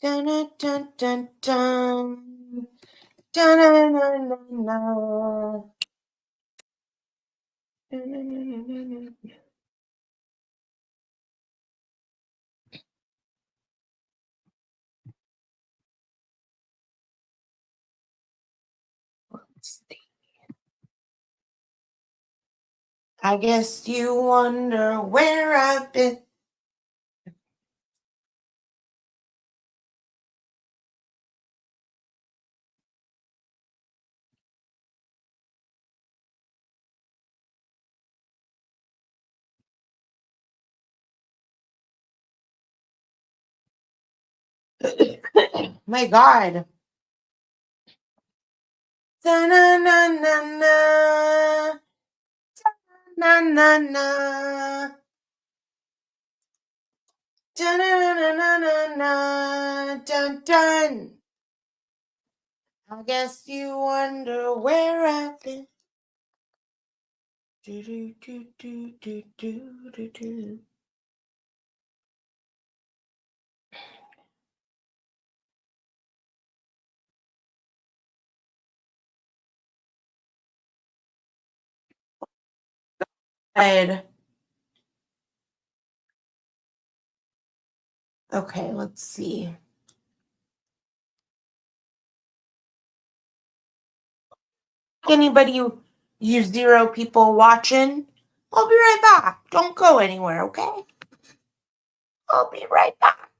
Dun dun dun dun dun. Dun dun dun dun dun. Dun, dun, dun, dun, dun. Let's see. I guess you wonder where I've been. My God. Na na na na na na na na. Dun, dun, dun, dun, dun, dun, dun, dun. I guess you wonder where I've been. Do, do, do, do, do, do, do, do. Okay, let's see. Anybody, you zero people watching? I'll be right back. Don't go anywhere, okay? I'll be right back.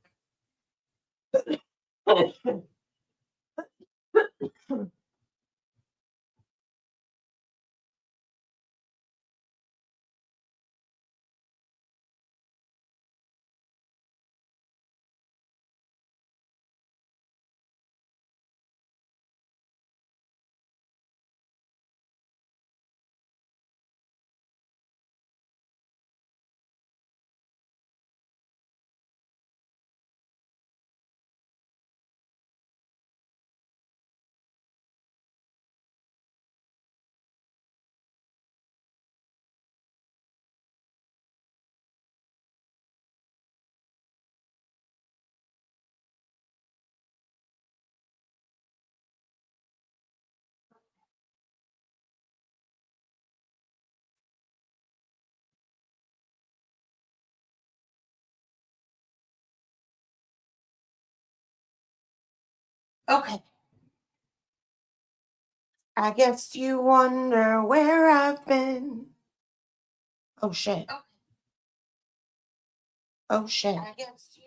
Okay. I guess you wonder where I've been. Oh shit. Oh shit. I guess you.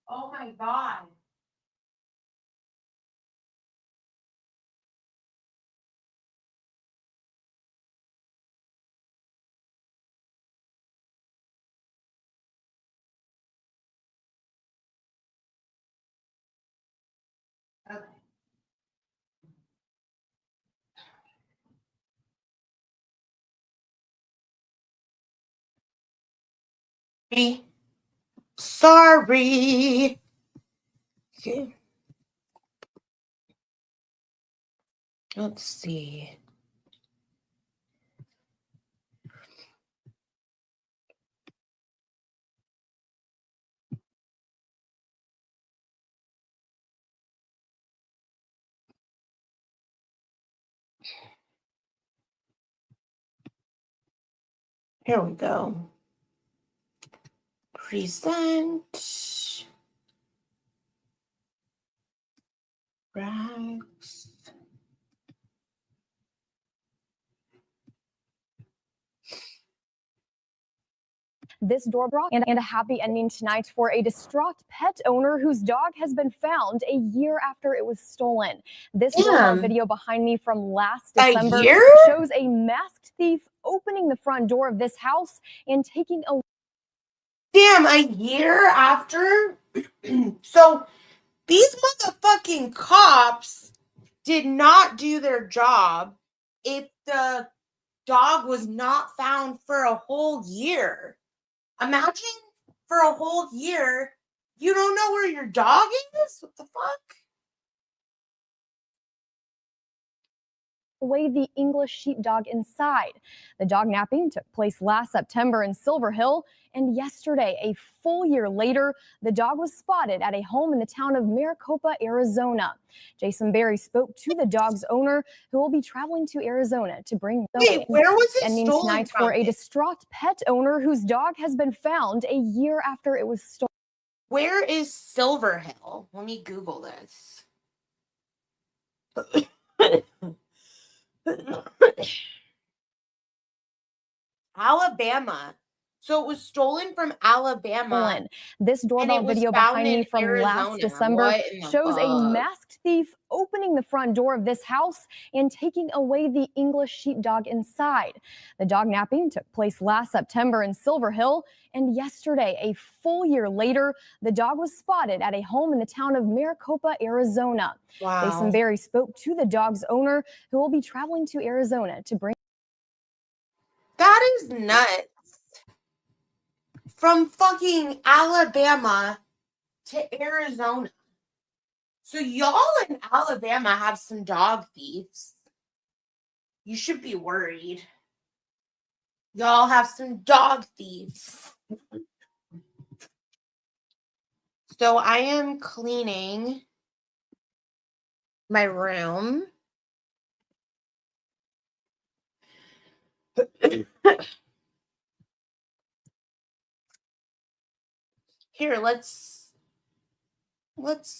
Oh my God. Okay. Sorry. Okay. Let's see. Here we go. Present. Rags. This doorbell and a happy ending tonight for a distraught pet owner whose dog has been found a year after it was stolen. This doorbell video behind me from last December shows a masked thief opening the front door of this house and taking a... Damn, a year after? So these motherfucking cops did not do their job if the dog was not found for a whole year. Imagine for a whole year, you don't know where your dog is? What the fuck? Away the English sheepdog inside. The dog napping took place last September in Silver Hill, and yesterday, a full year later, the dog was spotted at a home in the town of Maricopa, Arizona. Jason Berry spoke to the dog's owner, who will be traveling to Arizona to bring the... Wait, where was it ending stolen tonight from? For a distraught pet owner whose dog has been found a year after it was stolen. Where is Silver Hill? Let me Google this. Alabama. So it was stolen from Alabama. This doorbell video behind me from last December shows a masked thief opening the front door of this house and taking away the English sheepdog inside. The dog napping took place last September in Silver Hill, and yesterday, a full year later, the dog was spotted at a home in the town of Maricopa, Arizona. Wow. Jason Berry spoke to the dog's owner, who will be traveling to Arizona to bring... That is nuts. From fucking Alabama to Arizona. So y'all in Alabama have some dog thieves. You should be worried. Y'all have some dog thieves. So I am cleaning my room. Here, let's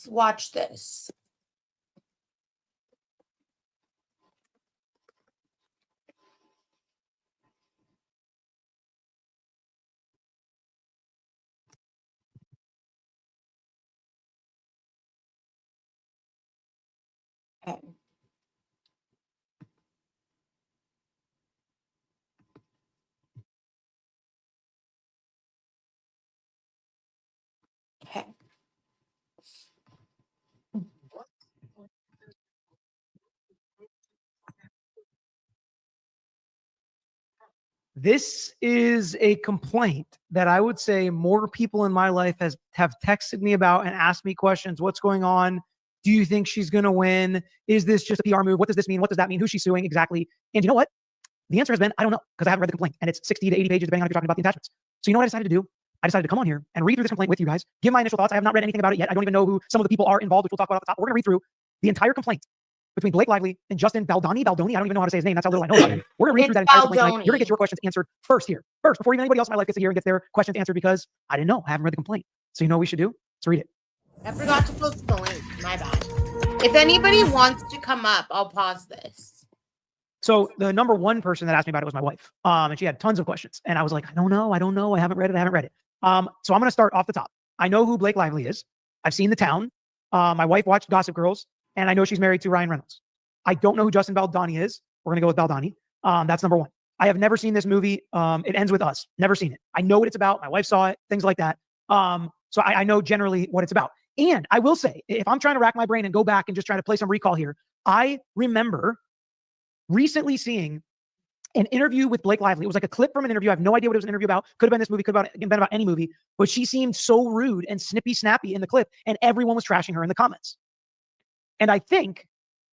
watch this. Okay. Okay. This is a complaint that I would say more people in my life have texted me about and asked me questions. What's going on? Do you think she's going to win? Is this just a PR move? What does this mean? What does that mean? Who's she suing exactly? And you know what? The answer has been, I don't know, because I haven't read the complaint, and it's 60 to 80 pages, depending on if you're talking about the attachments. So you know what I decided to do? I decided to come on here and read through this complaint with you guys, give my initial thoughts. I have not read anything about it yet. I don't even know who some of the people are involved, which we'll talk about at the top. We're going to read through the entire complaint between Blake Lively and Justin Baldoni. I don't even know how to say his name. That's how little I know about him. We're going to read through that entire complaint tonight. You're going to get your questions answered first, before even anybody else in my life gets to hear and gets their questions answered, because I didn't know. I haven't read the complaint. So you know what we should do? Let's read it. I forgot to post the link. My bad. If anybody wants to come up, I'll pause this. So the number one person that asked me about it was my wife. And she had tons of questions. And I was like, I don't know. I haven't read it. So I'm going to start off the top. I know who Blake Lively is. I've seen The Town. My wife watched Gossip Girls, and I know she's married to Ryan Reynolds. I don't know who Justin Baldoni is. We're going to go with Baldoni. That's number one. I have never seen this movie. It Ends With Us. Never seen it. I know what it's about. My wife saw it, things like that. So I know generally what it's about. And I will say, if I'm trying to rack my brain and go back and just try to play some recall here, I remember recently seeing an interview with Blake Lively. It was like a clip from an interview. I have no idea what it was an interview about. Could have been this movie, could have been about any movie. But she seemed so rude and snappy in the clip, and everyone was trashing her in the comments. And I think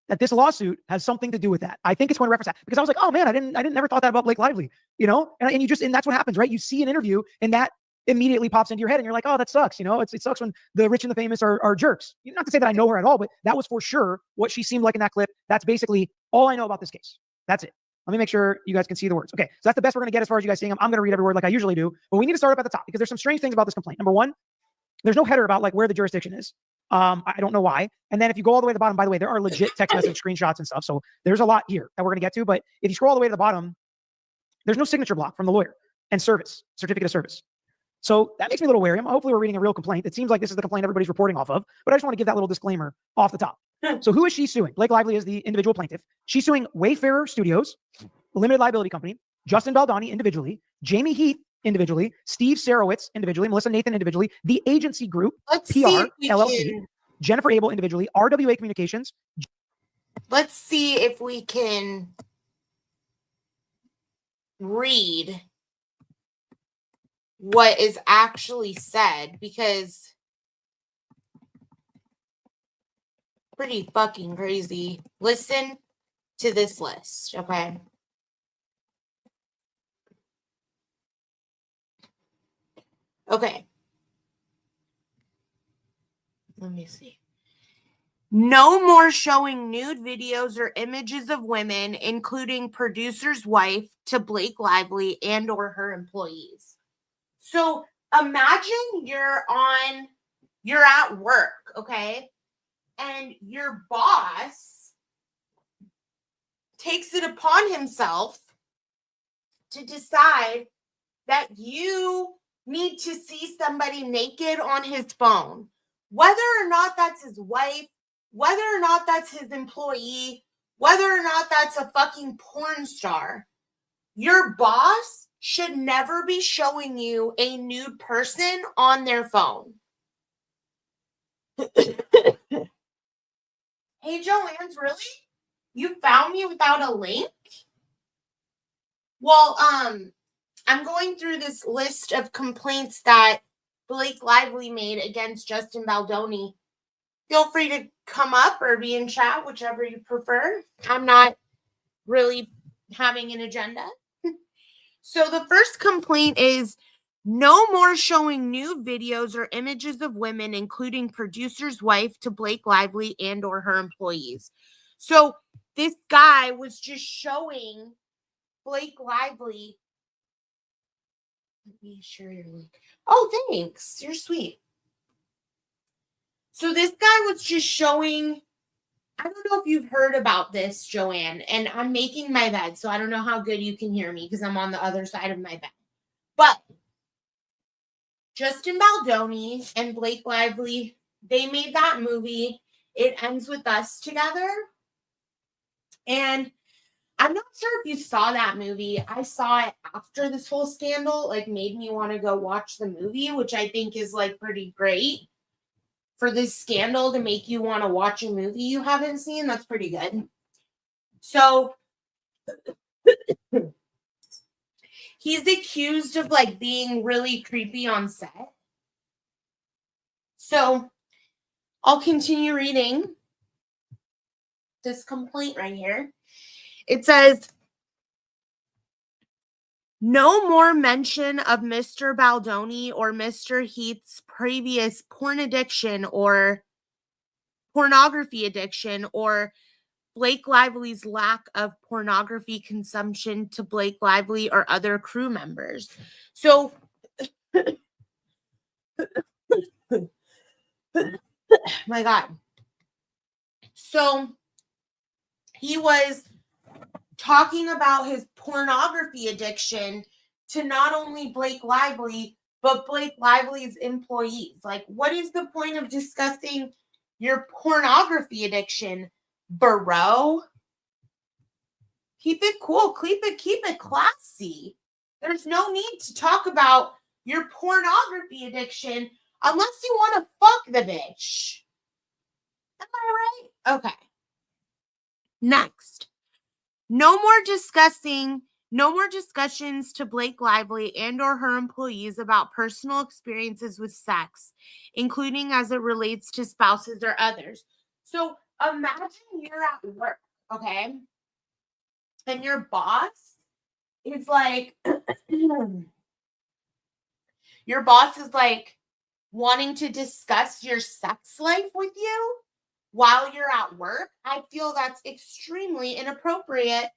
that this lawsuit has something to do with that. I think it's going to reference that, because I was like, oh man, I didn't never thought that about Blake Lively, you know? And that's what happens, right? You see an interview and that immediately pops into your head and you're like, oh, that sucks. You know, it sucks when the rich and the famous are jerks. Not to say that I know her at all, but that was for sure what she seemed like in that clip. That's basically all I know about this case. That's it. Let me make sure you guys can see the words. Okay, so that's the best we're going to get as far as you guys seeing them. I'm going to read every word like I usually do, but we need to start up at the top because there's some strange things about this complaint. Number one, there's no header about like where the jurisdiction is. I don't know why. And then if you go all the way to the bottom, by the way, there are legit text message screenshots and stuff. So there's a lot here that we're going to get to. But if you scroll all the way to the bottom, there's no signature block from the lawyer and certificate of service. So that makes me a little wary. Hopefully we're reading a real complaint. It seems like this is the complaint everybody's reporting off of, but I just want to give that little disclaimer off the top. So who is she suing? Blake Lively is the individual plaintiff. She's suing Wayfarer Studios, a limited liability company, Justin Baldoni individually, Jamie Heath individually, Steve Sarowitz individually, Melissa Nathan individually, the agency group, PR, LLC, Jennifer Abel individually, RWA Communications. Let's see if we can read what is actually said, because pretty fucking crazy. Listen to this list, okay? Okay. Let me see. No more showing nude videos or images of women, including producer's wife, to Blake Lively and or her employees. So imagine you're at work, okay? And your boss takes it upon himself to decide that you need to see somebody naked on his phone, whether or not that's his wife, whether or not that's his employee, whether or not that's a fucking porn star. Your boss should never be showing you a nude person on their phone. Hey, Joanne's, really? You found me without a link? Well, I'm going through this list of complaints that Blake Lively made against Justin Baldoni. Feel free to come up or be in chat, whichever you prefer. I'm not really having an agenda. So the first complaint is no more showing nude videos or images of women, including producer's wife, to Blake Lively and or her employees. So this guy was just showing Blake Lively. Let me share your link. Oh, thanks. You're sweet. So this guy was just showing, I don't know if you've heard about this, Joanne, and I'm making my bed, so I don't know how good you can hear me because I'm on the other side of my bed. But Justin Baldoni and Blake Lively, they made that movie, It Ends With Us, together. And I'm not sure if you saw that movie. I saw it after this whole scandal, like made me want to go watch the movie, which I think is like pretty great. For this scandal to make you want to watch a movie you haven't seen, that's pretty good. So he's accused of like being really creepy on set. So I'll continue reading this complaint right here. It says, no more mention of Mr. Baldoni or Mr. Heath's previous porn addiction or pornography addiction, or Blake Lively's lack of pornography consumption to Blake Lively or other crew members. So, my God. So, he was talking about his pornography addiction to not only Blake Lively, but Blake Lively's employees. Like, what is the point of discussing your pornography addiction, bro? Keep it cool. Keep it classy. There's no need to talk about your pornography addiction unless you want to fuck the bitch. Am I right? Okay. Next. No more discussions to Blake Lively and or her employees about personal experiences with sex, including as it relates to spouses or others. So imagine you're at work, okay? And your boss is like, your boss is like wanting to discuss your sex life with you while you're at work. I feel that's extremely inappropriate.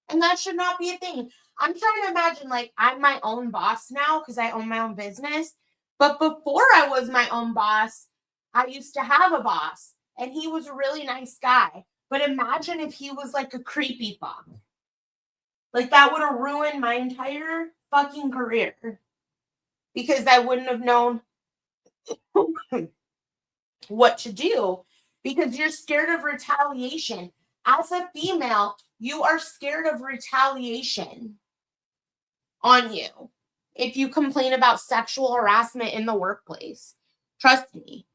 And that should not be a thing. I'm trying to imagine, like, I'm my own boss now because I own my own business. But before I was my own boss, I used to have a boss. And he was a really nice guy. But imagine if he was like a creepy fuck. Like, that would have ruined my entire fucking career. because I wouldn't have known what to do, because you're scared of retaliation. As a female, you are scared of retaliation on you if you complain about sexual harassment in the workplace. Trust me.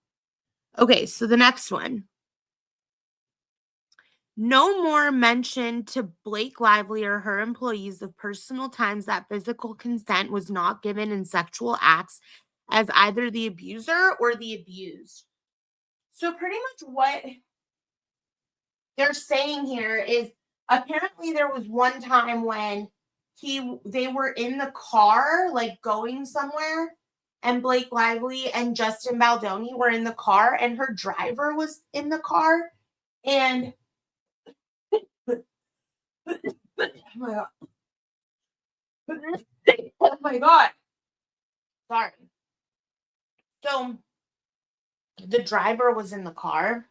Okay, so the next one. No more mention to Blake Lively or her employees of personal times that physical consent was not given in sexual acts as either the abuser or the abused. So pretty much what they're saying here is apparently there was one time when they were in the car, like going somewhere, and Blake Lively and Justin Baldoni were in the car, and her driver was in the car, and oh my god. Oh my god. Sorry. So the driver was in the car.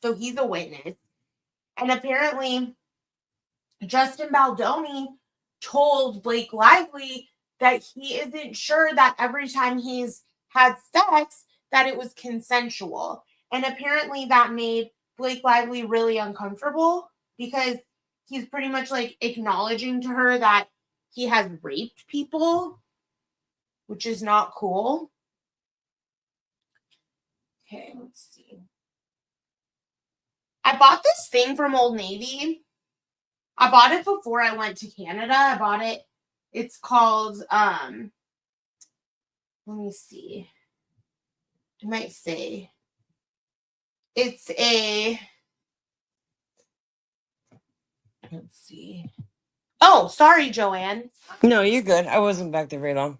So he's a witness. And apparently Justin Baldoni told Blake Lively that he isn't sure that every time he's had sex that it was consensual. And apparently that made Blake Lively really uncomfortable because he's pretty much like acknowledging to her that he has raped people, which is not cool. Okay, let's see. I bought this thing from Old Navy. I bought it before I went to Canada. I bought it. It's called, let me see. I might say. It's a, let's see. Oh, sorry, Joanne. No, you're good. I wasn't back there very long.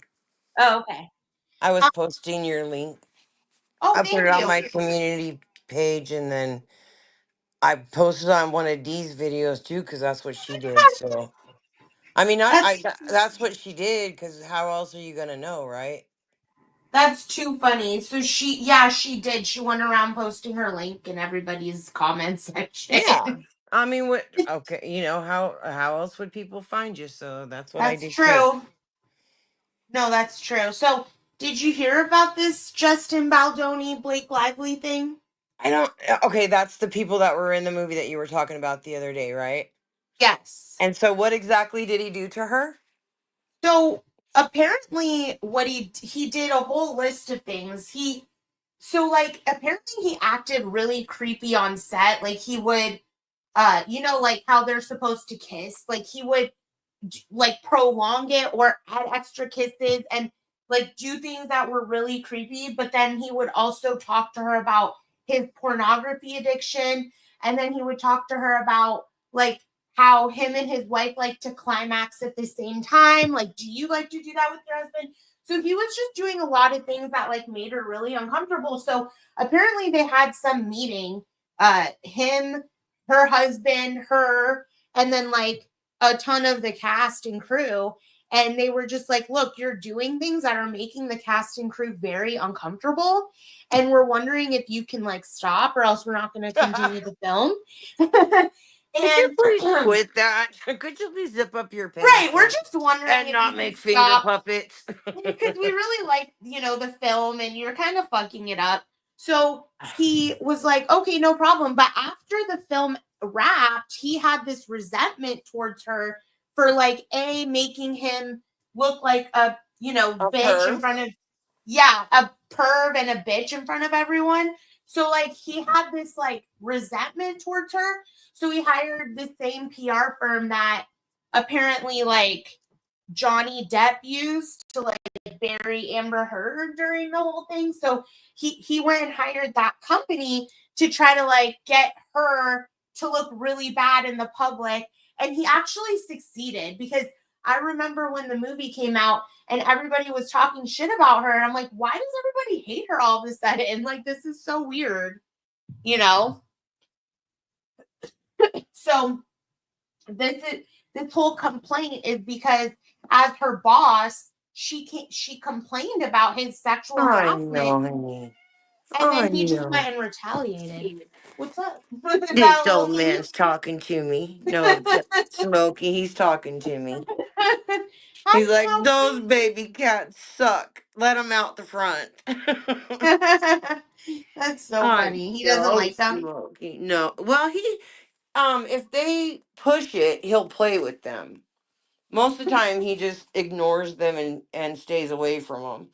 Oh, okay. I was posting your link. Oh, I put thank it on you. my community page, and then I posted on one of Dee's videos too, because that's what she did. So, I mean, that's what she did, because how else are you gonna know, right? That's too funny. So she did. She went around posting her link in everybody's comment section. Yeah. I mean, what? Okay, how else would people find you? So that's what I did. That's true. No, that's true. So, did you hear about this Justin Baldoni, Blake Lively thing? I don't. Okay, that's the people that were in the movie that you were talking about the other day, right? Yes. And so, what exactly did he do to her? So apparently, what he did a whole list of things. Apparently he acted really creepy on set. Like he would, like how they're supposed to kiss. Like he would like prolong it or add extra kisses and like do things that were really creepy. But then he would also talk to her about his pornography addiction. And then he would talk to her about like how him and his wife like to climax at the same time. Like, do you like to do that with your husband? So he was just doing a lot of things that like made her really uncomfortable. So apparently they had some meeting, him, her husband, her, and then like a ton of the cast and crew. And they were just like, look, you're doing things that are making the cast and crew very uncomfortable. And we're wondering if you can like stop or else we're not going to continue the film. Could you please quit that? Could you please zip up your pants? Right, we're just wondering and if not you make can finger stop. puppets. Because we really like, the film and you're kind of fucking it up. So he was like, okay, no problem. But after the film wrapped, he had this resentment towards her for like making him look like a bitch perv? in front of a perv and a bitch in front of everyone. So like he had this like resentment towards her. So he hired the same PR firm that apparently like Johnny Depp used to like bury Amber Heard during the whole thing. So he went and hired that company to try to like get her to look really bad in the public. And he actually succeeded because I remember when the movie came out and everybody was talking shit about her. And I'm like, why does everybody hate her all of a sudden? Like, this is so weird, So this whole complaint is because as her boss, she complained about his sexual harassment. And then he just went and retaliated. What's up? This old man's talking to me. No, Smokey, he's talking to me. He's like, those baby cats suck. Let them out the front. That's so I'm funny. He doesn't so like them. smoky. No. Well, if they push it, he'll play with them. Most of the time, he just ignores them and stays away from them.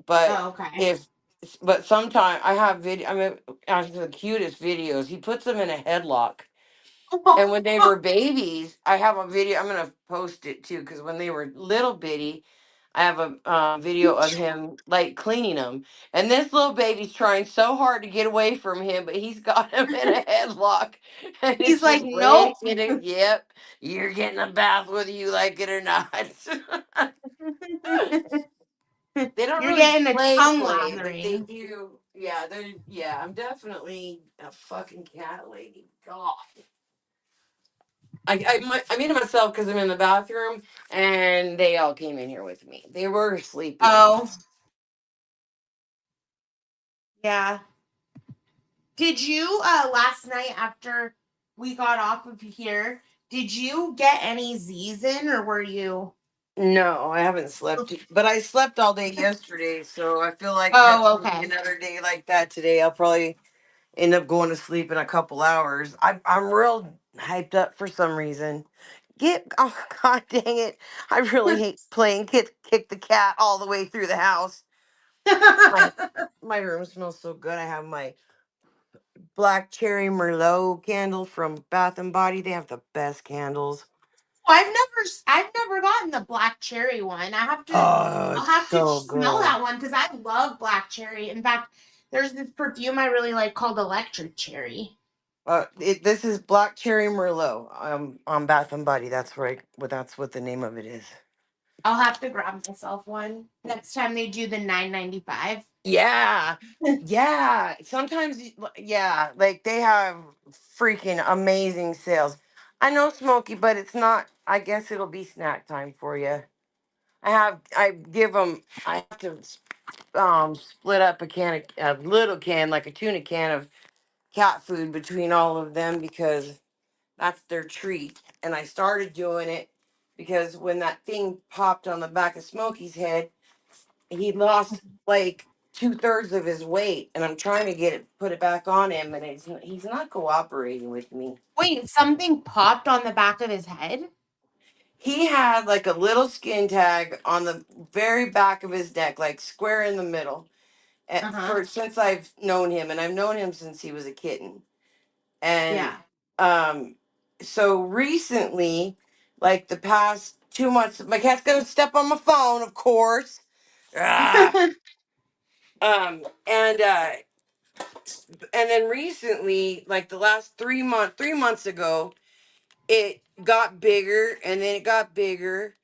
But Oh, okay. but sometimes I have video. I mean, actually, the cutest videos. He puts them in a headlock. And when they were babies, I have a video. I'm gonna post it too, because when they were little bitty, I have a video of him like cleaning them. And this little baby's trying so hard to get away from him, but he's got him in a headlock, and He's it's like, just laying nope. in it. Yep, you're getting a bath whether you like it or not. They don't You're really getting a tongue play, but they lathering. do. Yeah, I'm definitely a fucking cat lady. God. I made it myself because I'm in the bathroom, and they all came in here with me. They were sleeping. Oh, yeah. Did you last night after we got off of here, did you get any Z's in or were you? No, I haven't slept, but I slept all day yesterday, so I feel like Oh, it's okay. another day like that today. I'll probably end up going to sleep in a couple hours. I'm real hyped up for some reason. Oh god dang it! I really hate playing kick the cat all the way through the house. My my room smells so good. I have my black cherry Merlot candle from Bath and Body. They have the best candles. I've never gotten the black cherry one. Oh, I'll it's have to so smell good. that one because I love black cherry. In fact, there's this perfume I really like called Electric Cherry. This is black cherry Merlot. On Bath and Body. That's right. That's what the name of it is. I'll have to grab myself one next time they do the $9.95. Yeah, yeah. Sometimes, yeah, like they have freaking amazing sales. I know Smoky, but it's not. I guess it'll be snack time for you. I give them. I have to split up a little can, like a tuna can of cat food between all of them because that's their treat. And I started doing it because when that thing popped on the back of Smokey's head, he lost like 2/3 of his weight, and I'm trying to put it back on him, and he's not cooperating with me. Wait, something popped on the back of his head? He had like a little skin tag on the very back of his neck, like square in the middle. Uh-huh. For since I've known him, and I've known him since he was a kitten. And Yeah. um so recently, like the past 2 months, my cat's gonna step on my phone, of course. Ah. Um and uh and then recently, like the last 3 months ago, it got bigger, and then it got bigger,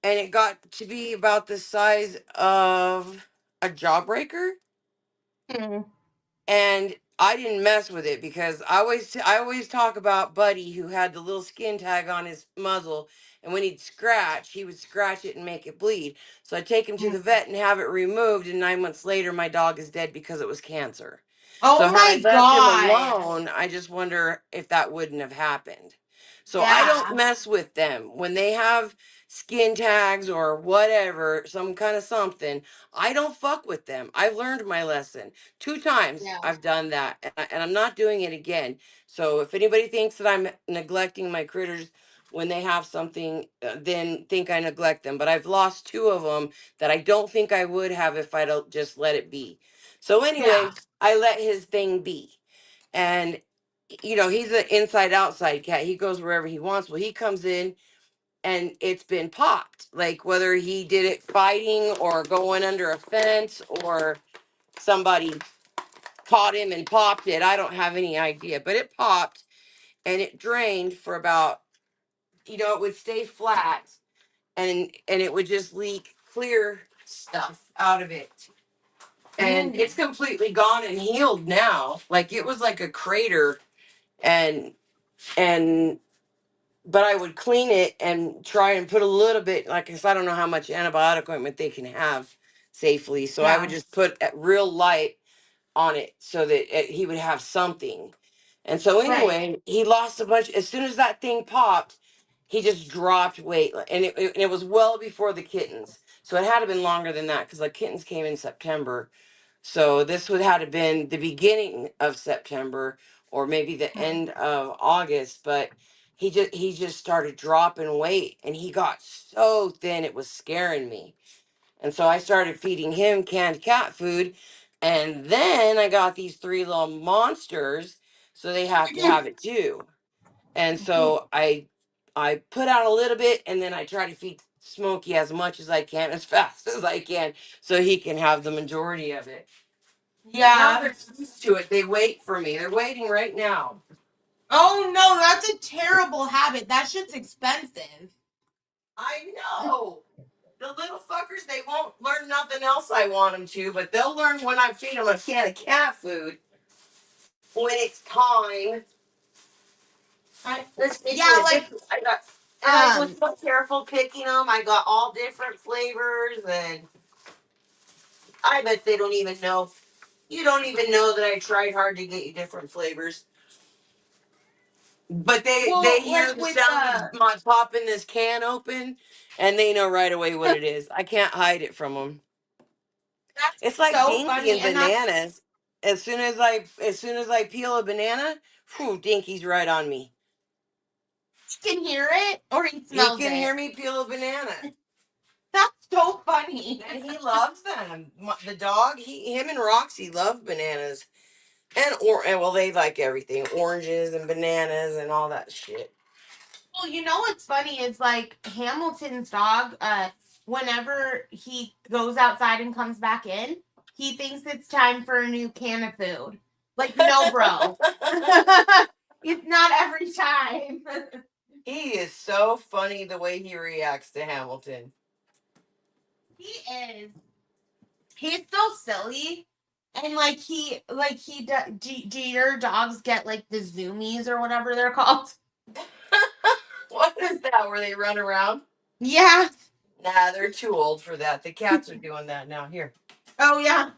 and it got to be about the size of a jawbreaker. Hmm. And I didn't mess with it because I always talk about Buddy, who had the little skin tag on his muzzle, and when he'd scratch, he would scratch it and make it bleed. So I take him to the vet and have it removed, and 9 months later, my dog is dead because it was cancer. So Oh had I my left him God. alone, I just wonder if that wouldn't have happened. So I don't Yeah. mess with them when they have skin tags or whatever, some kind of something. I don't fuck with them. I've learned my lesson. 2 times Yeah. I've done that, and I'm not doing it again. So if anybody thinks that I'm neglecting my critters when they have something, then think I neglect them. But I've lost two of them that I don't think I would have if I'd just let it be. So anyway, Yeah. I let his thing be. And he's an inside outside cat. He goes wherever he wants. Well, he comes in and it's been popped. Like whether he did it fighting or going under a fence or somebody caught him and popped it. I don't have any idea, but it popped and it drained for about, it would stay flat, and it would just leak clear stuff out of it. And it's completely gone and healed now. Like it was like a crater, and and but I would clean it and try and put a little bit, like, 'cause I don't know how much antibiotic ointment they can have safely. So I would Yeah. just put a real light on it so that he would have something. And so Right. anyway, he lost a bunch. As soon as that thing popped, he just dropped weight, and it was well before the kittens. So it had to been longer than that because the kittens came in September. So this would have been the beginning of September or maybe the end of August. But he just started dropping weight, and he got so thin it was scaring me. And so I started feeding him canned cat food, and then I got these three little monsters, so they have to have it too. And so I put out a little bit, and then I try to feed Smokey as much as I can, as fast as I can, so he can have the majority of it. Now Yeah. they're used to it. They wait for me. They're waiting right now. Oh no, that's a terrible habit. That shit's expensive. I know. The little fuckers, they won't learn nothing else I want them to, but they'll learn when I feed them a can of cat food when it's time. Yeah, like I was so careful picking them. I got all different flavors, and I bet they don't even know. You don't even know that I tried hard to get you different flavors. But they hear like the with sound of my popping this can open, and they know right away what it is. I can't hide it from them. that's It's like so Dinky funny, and and that's bananas. As soon as I peel a banana, whew, Dinky's right on me. you can hear it or he He smells can it. hear me peel a banana. That's so funny. And he loves them. The dog, him and Roxy love bananas. And well, they like everything. Oranges and bananas and all that shit. Well, you know what's funny is like Hamilton's dog, whenever he goes outside and comes back in, he thinks it's time for a new can of food. Like, no, bro. It's not every time. He is so funny the way he reacts to Hamilton. He is. He's so silly. And like do your dogs get like the zoomies or whatever they're called? What is that where they run around? Yeah. Nah, they're too old for that. The cats are doing that now. Here. Oh yeah.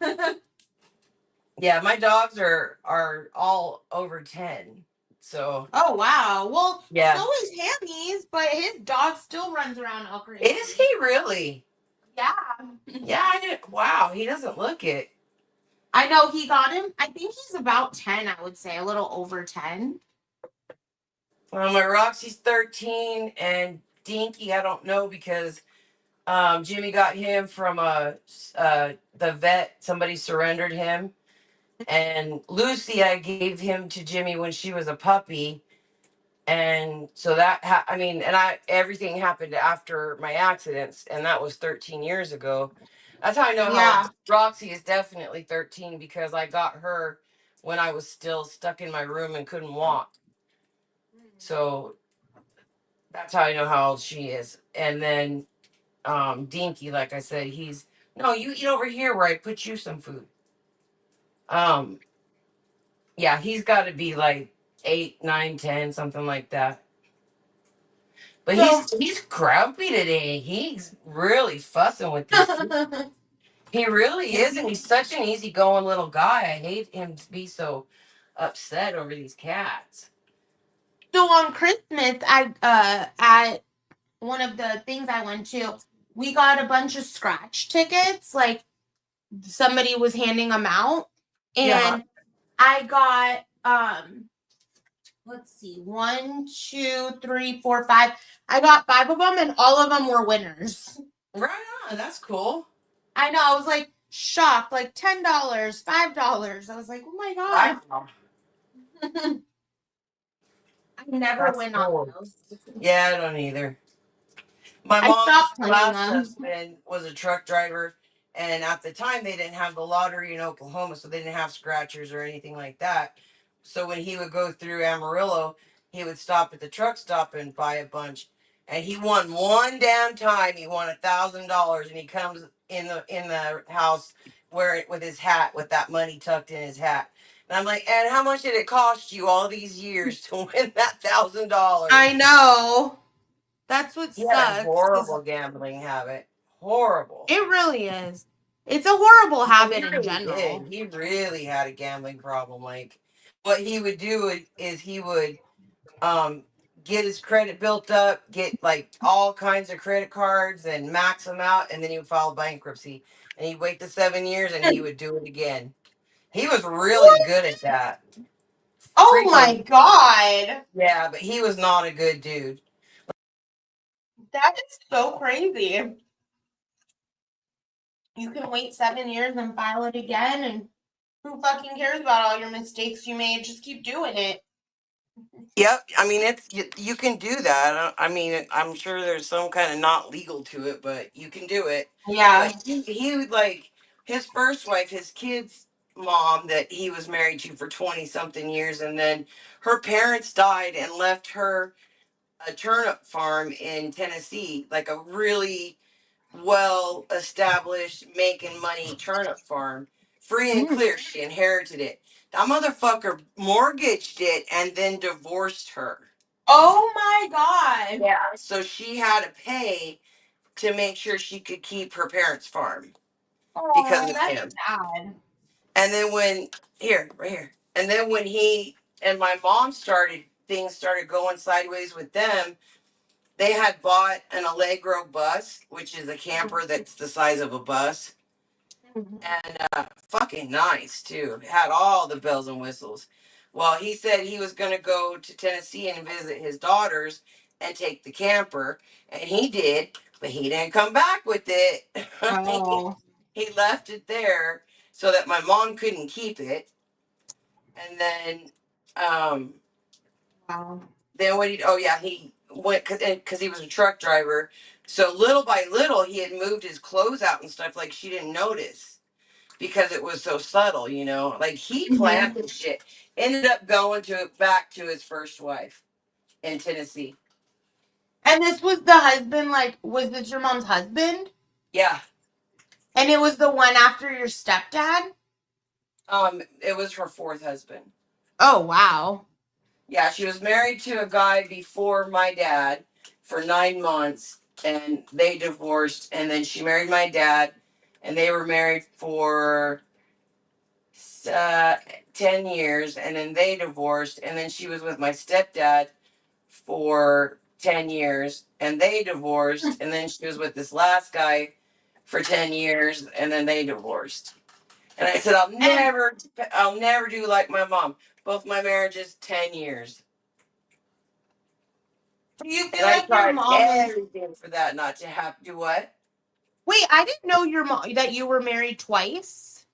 Yeah, my dogs are all over 10. So Oh wow. Well, yeah. so is Hammy's, but his dog still runs around all crazy. Is he really? Yeah. Yeah, I didn't. Wow, he doesn't look it. I know he got him. I think he's about 10, I would say, a little over 10. Well, my Roxy's 13, and Dinky, I don't know because Jimmy got him from the vet. Somebody surrendered him. And Lucy, I gave him to Jimmy when she was a puppy. And so everything happened after my accidents, and that was 13 years ago. That's how I know how Yeah. Roxy is definitely 13, because I got her when I was still stuck in my room and couldn't walk. So that's how I know how old she is. And then Dinky, like I said, no, you eat over here where I put you some food. Yeah, he's got to be like 8, 9, 10, something like that. But So he's grumpy today. He's really fussing with these kids. He really is, and he's such an easygoing little guy. I hate him to be so upset over these cats. so on Christmas, I at one of the things I went to, we got a bunch of scratch tickets. Like somebody was handing them out, Yeah. and I got let's see, 1, 2, 3, 4, 5. I got 5 of them, and all of them were winners. Right on. That's cool. I know. I was like shocked, like $10, $5. I was like, oh my god. Wow. I never That's win cool. on those. Yeah, I don't either. My I mom's stopped playing last them. husband was a truck driver, and at the time they didn't have the lottery in Oklahoma, so they didn't have scratchers or anything like that. So when he would go through Amarillo, he would stop at the truck stop and buy a bunch. And he won one damn time. He won $1,000, and he comes in the house with his hat, with that money tucked in his hat. And I'm like, and how much did it cost you all these years to win that $1,000? I know. That's what He had a sucks. horrible gambling habit. Horrible. It really is. It's a horrible He habit in really general. did. He really had a gambling problem. Like, what he would do is he would um get his credit built up, get like all kinds of credit cards and max them out, and then he would file bankruptcy. And he'd wait the 7 years and he would do it again. He was really What? good at that. Oh my Freaking God. yeah, but he was not a good dude. That is so crazy. You can wait 7 years and file it again, and who fucking cares about all your mistakes you made? Just keep doing it. Yep, I mean you can do that. I mean, I'm sure there's some kind of not legal to it, but you can do it. Yeah. But he would like his first wife, his kids' mom that he was married to for 20 something years, and then her parents died and left her a turnip farm in Tennessee, like a really well established making money turnip farm, free and clear. She inherited it. That motherfucker mortgaged it and then divorced her. Oh my God. Yeah. So she had to pay to make sure she could keep her parents' farm because Oh, of that's him. sad. And then when right here. And then when he and my mom things started going sideways with them. They had bought an Allegro bus, which is a camper that's the size of a bus. And fucking nice too. Had all the bells and whistles. Well, he said he was going to go to Tennessee and visit his daughters and take the camper, and he did, but he didn't come back with it. Oh. He left it there so that my mom couldn't keep it, and um, Wow. then what he? Oh yeah, he went because he was a truck driver. So little by little, he had moved his clothes out and stuff like she didn't notice because it was so subtle, you know. Like he planned this shit. Ended up going back to his first wife in Tennessee. And this was the husband, like, was this your mom's husband? Yeah. And it was the one after your stepdad? It was her fourth husband. Oh, wow. Yeah, she was married to a guy before my dad for 9 months, and they divorced, and then she married my dad, and they were married for 10 years, and then they divorced, and then she was with my stepdad for 10 years, and they divorced, and then she was with this last guy for 10 years, and then they divorced. And I said, I'll never do like my mom. Both my marriages, 10 years. Do you And feel I like your tried mom was... everything for that not to have to do what? Wait, I didn't know your mom that you were married twice.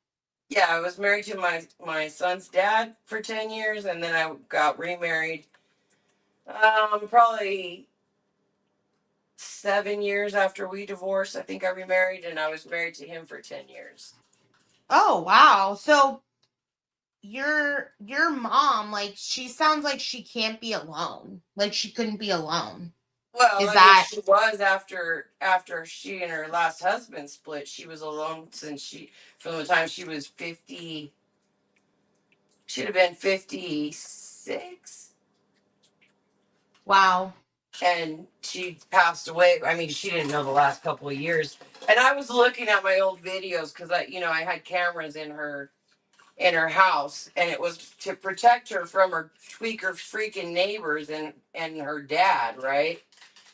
Yeah, I was married to my son's dad for 10 years, and then I got remarried probably 7 years after we divorced. I think I remarried, and I was married to him for 10 years. Oh, wow. So your mom, like, she sounds like she can't be alone. Like she couldn't be alone. Well, Is I mean, that... she was after she and her last husband split. She was alone from the time she was 50. She'd have been 56. Wow. And she passed away. I mean, she didn't know the last couple of years. And I was looking at my old videos because I had cameras in her house, and it was to protect her from her tweaker freaking neighbors and her dad, right?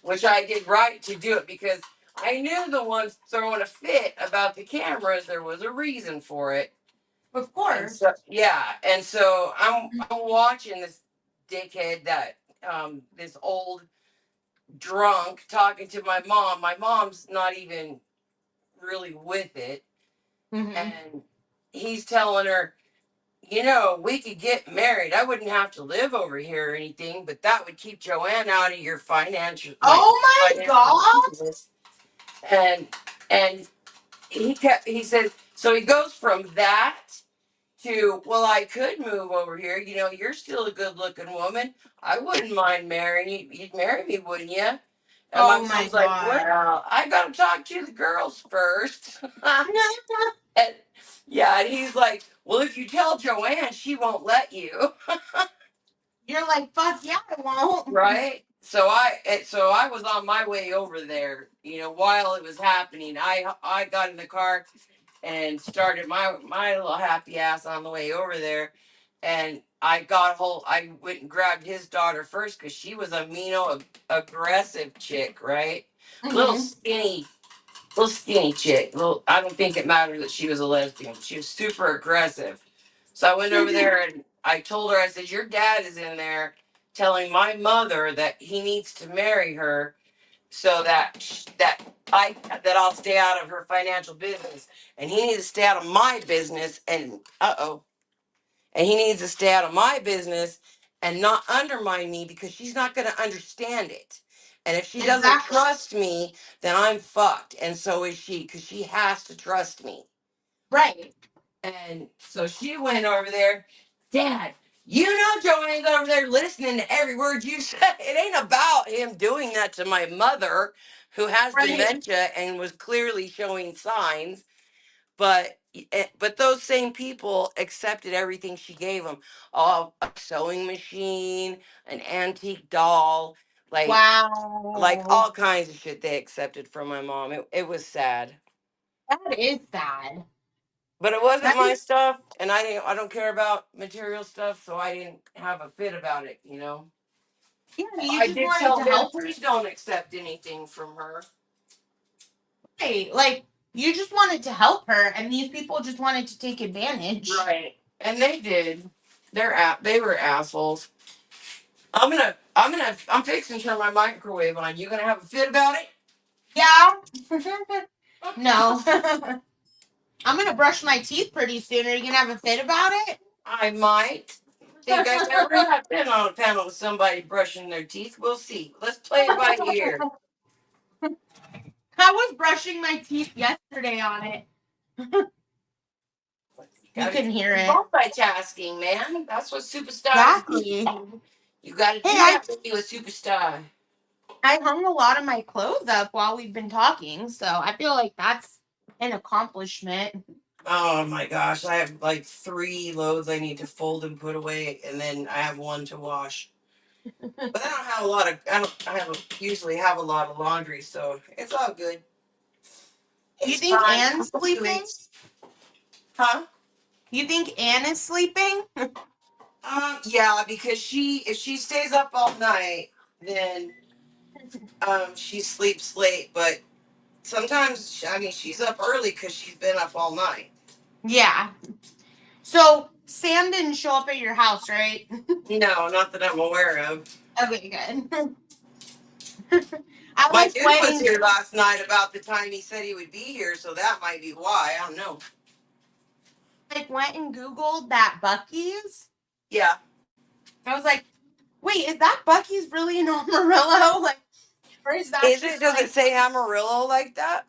Which I did right to do it because I knew the ones throwing a fit about the cameras. There was a reason for it. Of And course. so yeah, and so I'm watching this dickhead that this old drunk talking to my mom. My mom's not even really with it. Mm-hmm. And he's telling her, we could get married. I wouldn't have to live over here or anything, but that would keep Joanne out of your Oh my God. business. And he said, so he goes from that to, well, I could move over here. You're still a good looking woman. I wouldn't mind marrying you. You'd marry me, wouldn't you? And my Oh my mom's like, God. well, I got to talk to the girls first. And yeah, and he's like, well, if you tell Joanne, she won't let you. You're like, fuck yeah, I won't. Right? So I was on my way over there, while it was happening. I got in the car and started my little happy ass on the way over there. and I went and grabbed his daughter first because she was a aggressive chick, right? Little skinny chick. I don't think it mattered that she was a lesbian. She was super aggressive. So I went over there and I told her, I said, your dad is in there telling my mother that he needs to marry her so that I'll stay out of her financial business, and he needs to stay out of my business, and he needs to stay out of my business and not undermine me because she's not going to understand it. And if she doesn't trust me, then I'm fucked. And so is she, because she has to trust me. Right. And so she went over there, Dad, you know Joanne's over there listening to every word you say. It ain't about him doing that to my mother, who has dementia and was clearly showing signs. But those same people accepted everything she gave them. Oh, a sewing machine, an antique doll, like wow. all kinds of shit they accepted from my mom. It was sad. That is sad. But it wasn't my stuff, and I don't care about material stuff, so I didn't have a fit about it, you know. Yeah, you I just did wanted tell to them, help. please don't accept anything from her. Right. Like, you just wanted to help her, and these people just wanted to take advantage. Right. And they did. They were assholes. I'm fixing to turn my microwave on. You gonna have a fit about it? Yeah. No. I'm gonna brush my teeth pretty soon. Are you gonna have a fit about it? I might. Think I ever have been on a panel with somebody brushing their teeth? We'll see. Let's play it by ear. I was brushing my teeth yesterday on it. You can hear it. Multitasking, man. That's what superstars Exactly. do. You gotta do that when you're a superstar. I hung a lot of my clothes up while we've been talking, so I feel like that's an accomplishment. Oh my gosh, I have like 3 loads I need to fold and put away, and then I have 1 to wash. But I don't have a lot of. I don't usually have a lot of laundry, so it's all good. You It's think fine. Anne's sleeping? Huh? You think Anne is sleeping? Yeah, because if she stays up all night, then she sleeps late. But sometimes, I mean, she's up early because she's been up all night. Yeah. So Sam didn't show up at your house, right? No, not that I'm aware of. Okay, good. My dude was here last night about the time he said he would be here, so that might be why. I don't know. Like, went and Googled that Buc-ee's. Yeah. I was like, wait, is that Buc-ee's really in Amarillo? Like, or is that Does it say Amarillo like that?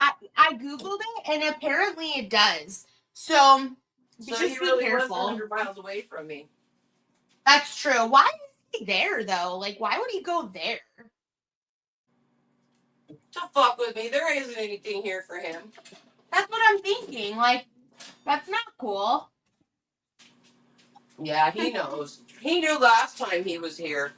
I Googled it, and apparently it does. So just he really be careful. was 100 miles away from me. That's true. Why is he there, though? Like, why would he go there? To fuck with me. There isn't anything here for him. That's what I'm thinking. Like, that's not cool. Yeah, he knows. He knew last time he was here.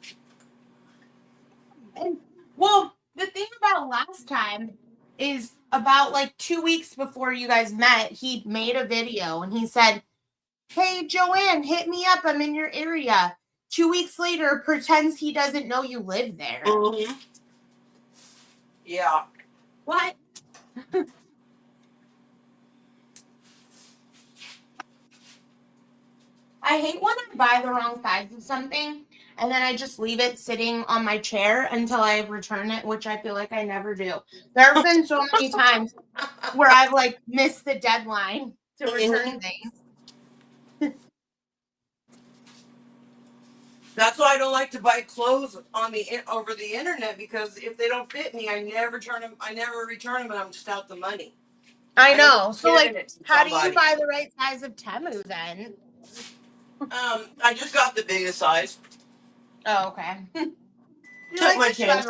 And, well, the thing about last time is about like 2 weeks before you guys met, he made a video and he said, hey, Joanne, hit me up. I'm in your area. 2 weeks later, pretends he doesn't know you live there. Mm-hmm. Yeah. What? I hate when I buy the wrong size of something and then I just leave it sitting on my chair until I return it, which I feel like I never do. There have been so many times where I've like missed the deadline to return things. That's why I don't like to buy clothes over the internet, because if they don't fit me, I never return them, and I'm just out the money. I know. So like, how do you buy the right size of Temu then? I just got the biggest size. Oh, okay. Took my chances.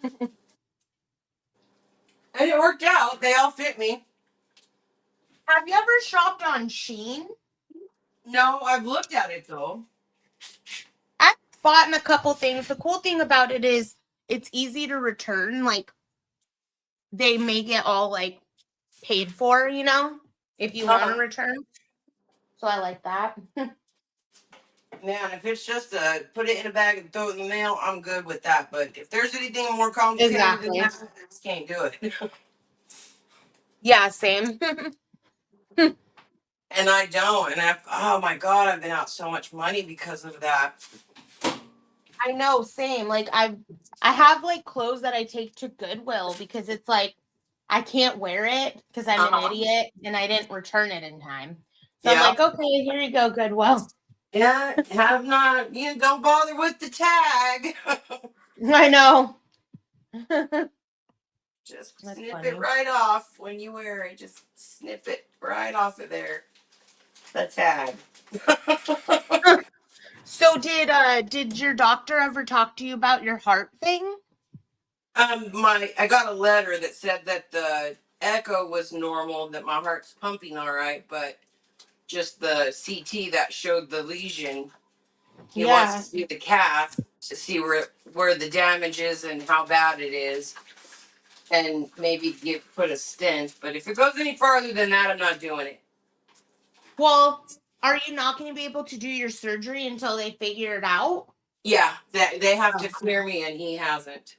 And it worked out. They all fit me. Have you ever shopped on Shein? No, I've looked at it though. I've bought a couple things. The cool thing about it is it's easy to return. Like, they make it all like paid for, you know, if you want to return. So I like that. Man, if it's just put it in a bag and throw it in the mail, I'm good with that. But if there's anything more complicated than that, I just can't do it. Yeah, same. And I don't. And oh my God, I've been out so much money because of that. I know, same. Like I have like clothes that I take to Goodwill because it's like I can't wear it because I'm an idiot and I didn't return it in time. So I'm like, okay, here you go, Goodwill. Yeah, don't bother with the tag. I know. Just snip it right off when you wear it. Just snip it right off of there. The tag. So did your doctor ever talk to you about your heart thing? I got a letter that said that the echo was normal, that my heart's pumping all right, but just the CT that showed the lesion. He wants to see the cath to see where the damage is and how bad it is, and maybe put a stent. But if it goes any farther than that, I'm not doing it. Well, are you not going to be able to do your surgery until they figure it out? Yeah, they have to clear me, and he hasn't.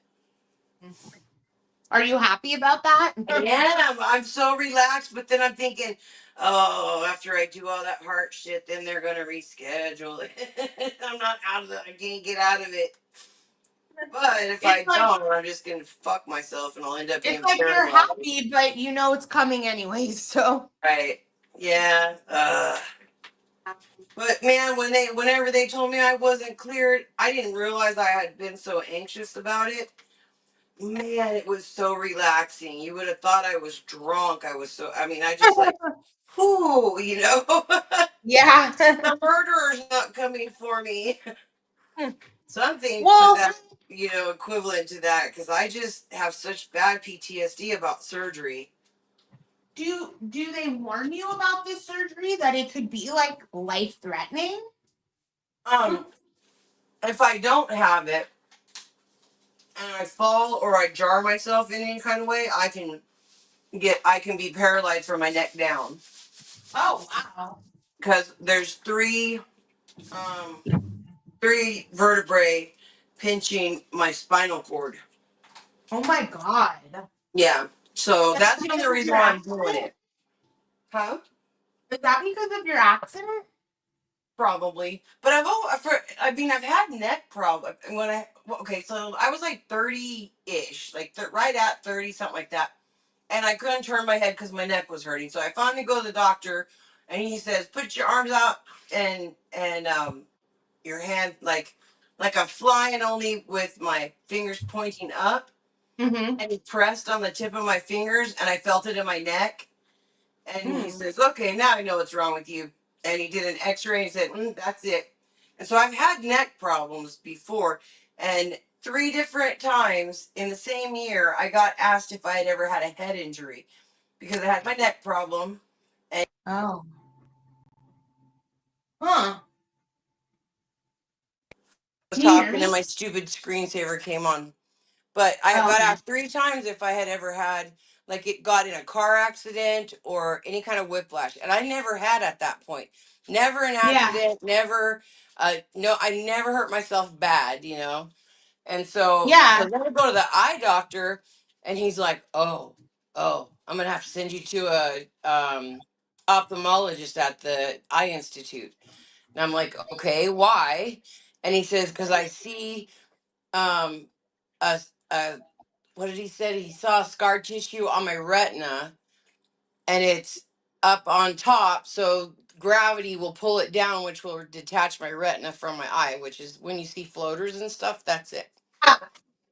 Are you happy about that? Yeah, I'm so relaxed, but then I'm thinking, oh, after I do all that heart shit, then they're gonna reschedule it. I'm not out of I can't get out of it. But if I don't, I'm just gonna fuck myself, and I'll end up being. It's like you're happy, but you know it's coming anyways. So right, yeah. But man, whenever they told me I wasn't cleared, I didn't realize I had been so anxious about it. Man, it was so relaxing. You would have thought I was drunk. I just like, ooh, yeah. the murderer's not coming for me. Something to that, equivalent to that, because I just have such bad PTSD about surgery. Do they warn you about this surgery that it could be like life threatening? If I don't have it and I fall or I jar myself in any kind of way, I can be paralyzed from my neck down. Oh wow. Because there's three vertebrae pinching my spinal cord. Oh my God. Yeah. So that's the only reason why I'm doing it. Huh? Is that because of your accident? Probably, but I've had neck problems so I was like 30-ish, like right at 30, something like that, and I couldn't turn my head because my neck was hurting. So I finally go to the doctor, and he says, "Put your arms out and your hand like I'm flying, only with my fingers pointing up." Mm-hmm. And he pressed on the tip of my fingers, and I felt it in my neck. And he says, "Okay, now I know what's wrong with you." And he did an x-ray and said, "That's it." And so I've had neck problems before. And 3 different times in the same year, I got asked if I had ever had a head injury because I had my neck problem. And oh. Huh. I was talking and my stupid screensaver came on. But I got asked 3 times if I had ever had, like, it got in a car accident or any kind of whiplash. And I never had at that point. Never an accident, never, no, I never hurt myself bad, And so, so then I go to the eye doctor and he's like, oh, I'm going to have to send you to a ophthalmologist at the Eye Institute. And I'm like, okay, why? And he says, because I see um, a what did he say? He saw scar tissue on my retina and it's up on top. So gravity will pull it down, which will detach my retina from my eye, which is when you see floaters and stuff, that's it.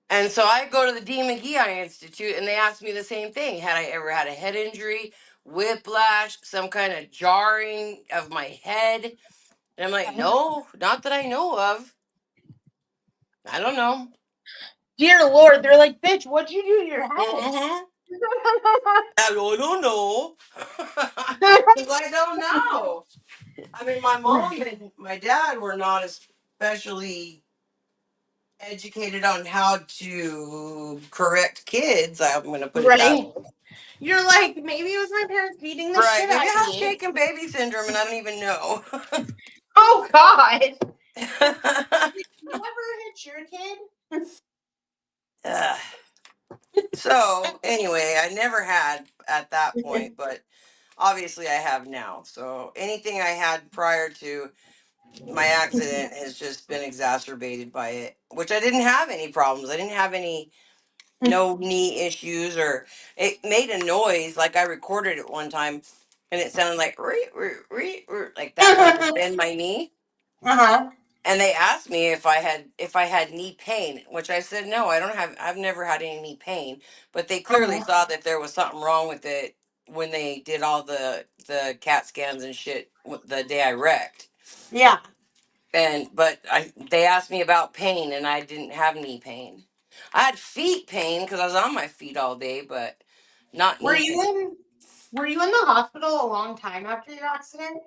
And so I go to the D. McGee Eye Institute and they asked me the same thing. Had I ever had a head injury, whiplash, some kind of jarring of my head? And I'm like, no, not that I know of. I don't know. Dear Lord, they're like, bitch, what'd you do to your head? Mm-hmm. I don't know. I don't know. I mean, my mom and my dad were not especially educated on how to correct kids. I'm going to put it that way. You're like, maybe it was my parents beating the Right. shit Maybe I out have of me. shaken baby syndrome and I don't even know. Oh God. Did you ever hit your kid? So anyway, I never had at that point, but obviously I have now. So anything I had prior to my accident has just been exacerbated by it, which I didn't have any problems. I didn't have any no knee issues, or it made a noise like I recorded it one time and it sounded like like that when I bend my knee. Uh-huh. And they asked me if I had knee pain, which I said no, I don't have. I've never had any knee pain, but they clearly Uh-huh. saw that there was something wrong with it when they did all the CAT scans and shit the day I wrecked. Yeah. And but they asked me about pain, and I didn't have knee pain. I had feet pain because I was on my feet all day, but not Were knee you pain. were you in the hospital a long time after your accident?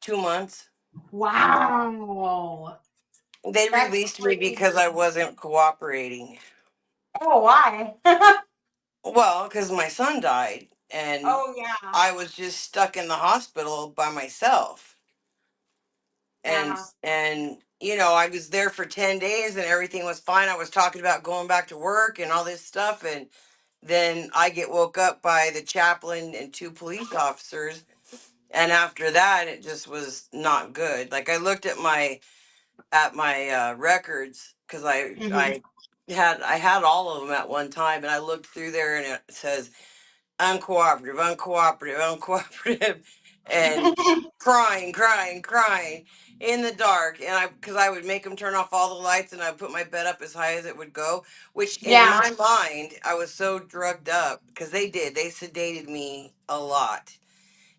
2 months. Wow. They That's released me because crazy. I wasn't cooperating. Oh, why? Well, because my son died, and Oh yeah. I was just stuck in the hospital by myself. And Yeah. I was there for 10 days and everything was fine. I was talking about going back to work and all this stuff, and then I get woke up by the chaplain and two police officers, and after that it just was not good. Like I looked at my records because I Mm-hmm. I I had all of them at one time, and I looked through there and it says uncooperative, and crying in the dark. And because I would make them turn off all the lights, and I would put my bed up as high as it would go, which in Yeah. my mind, I was so drugged up because they sedated me a lot.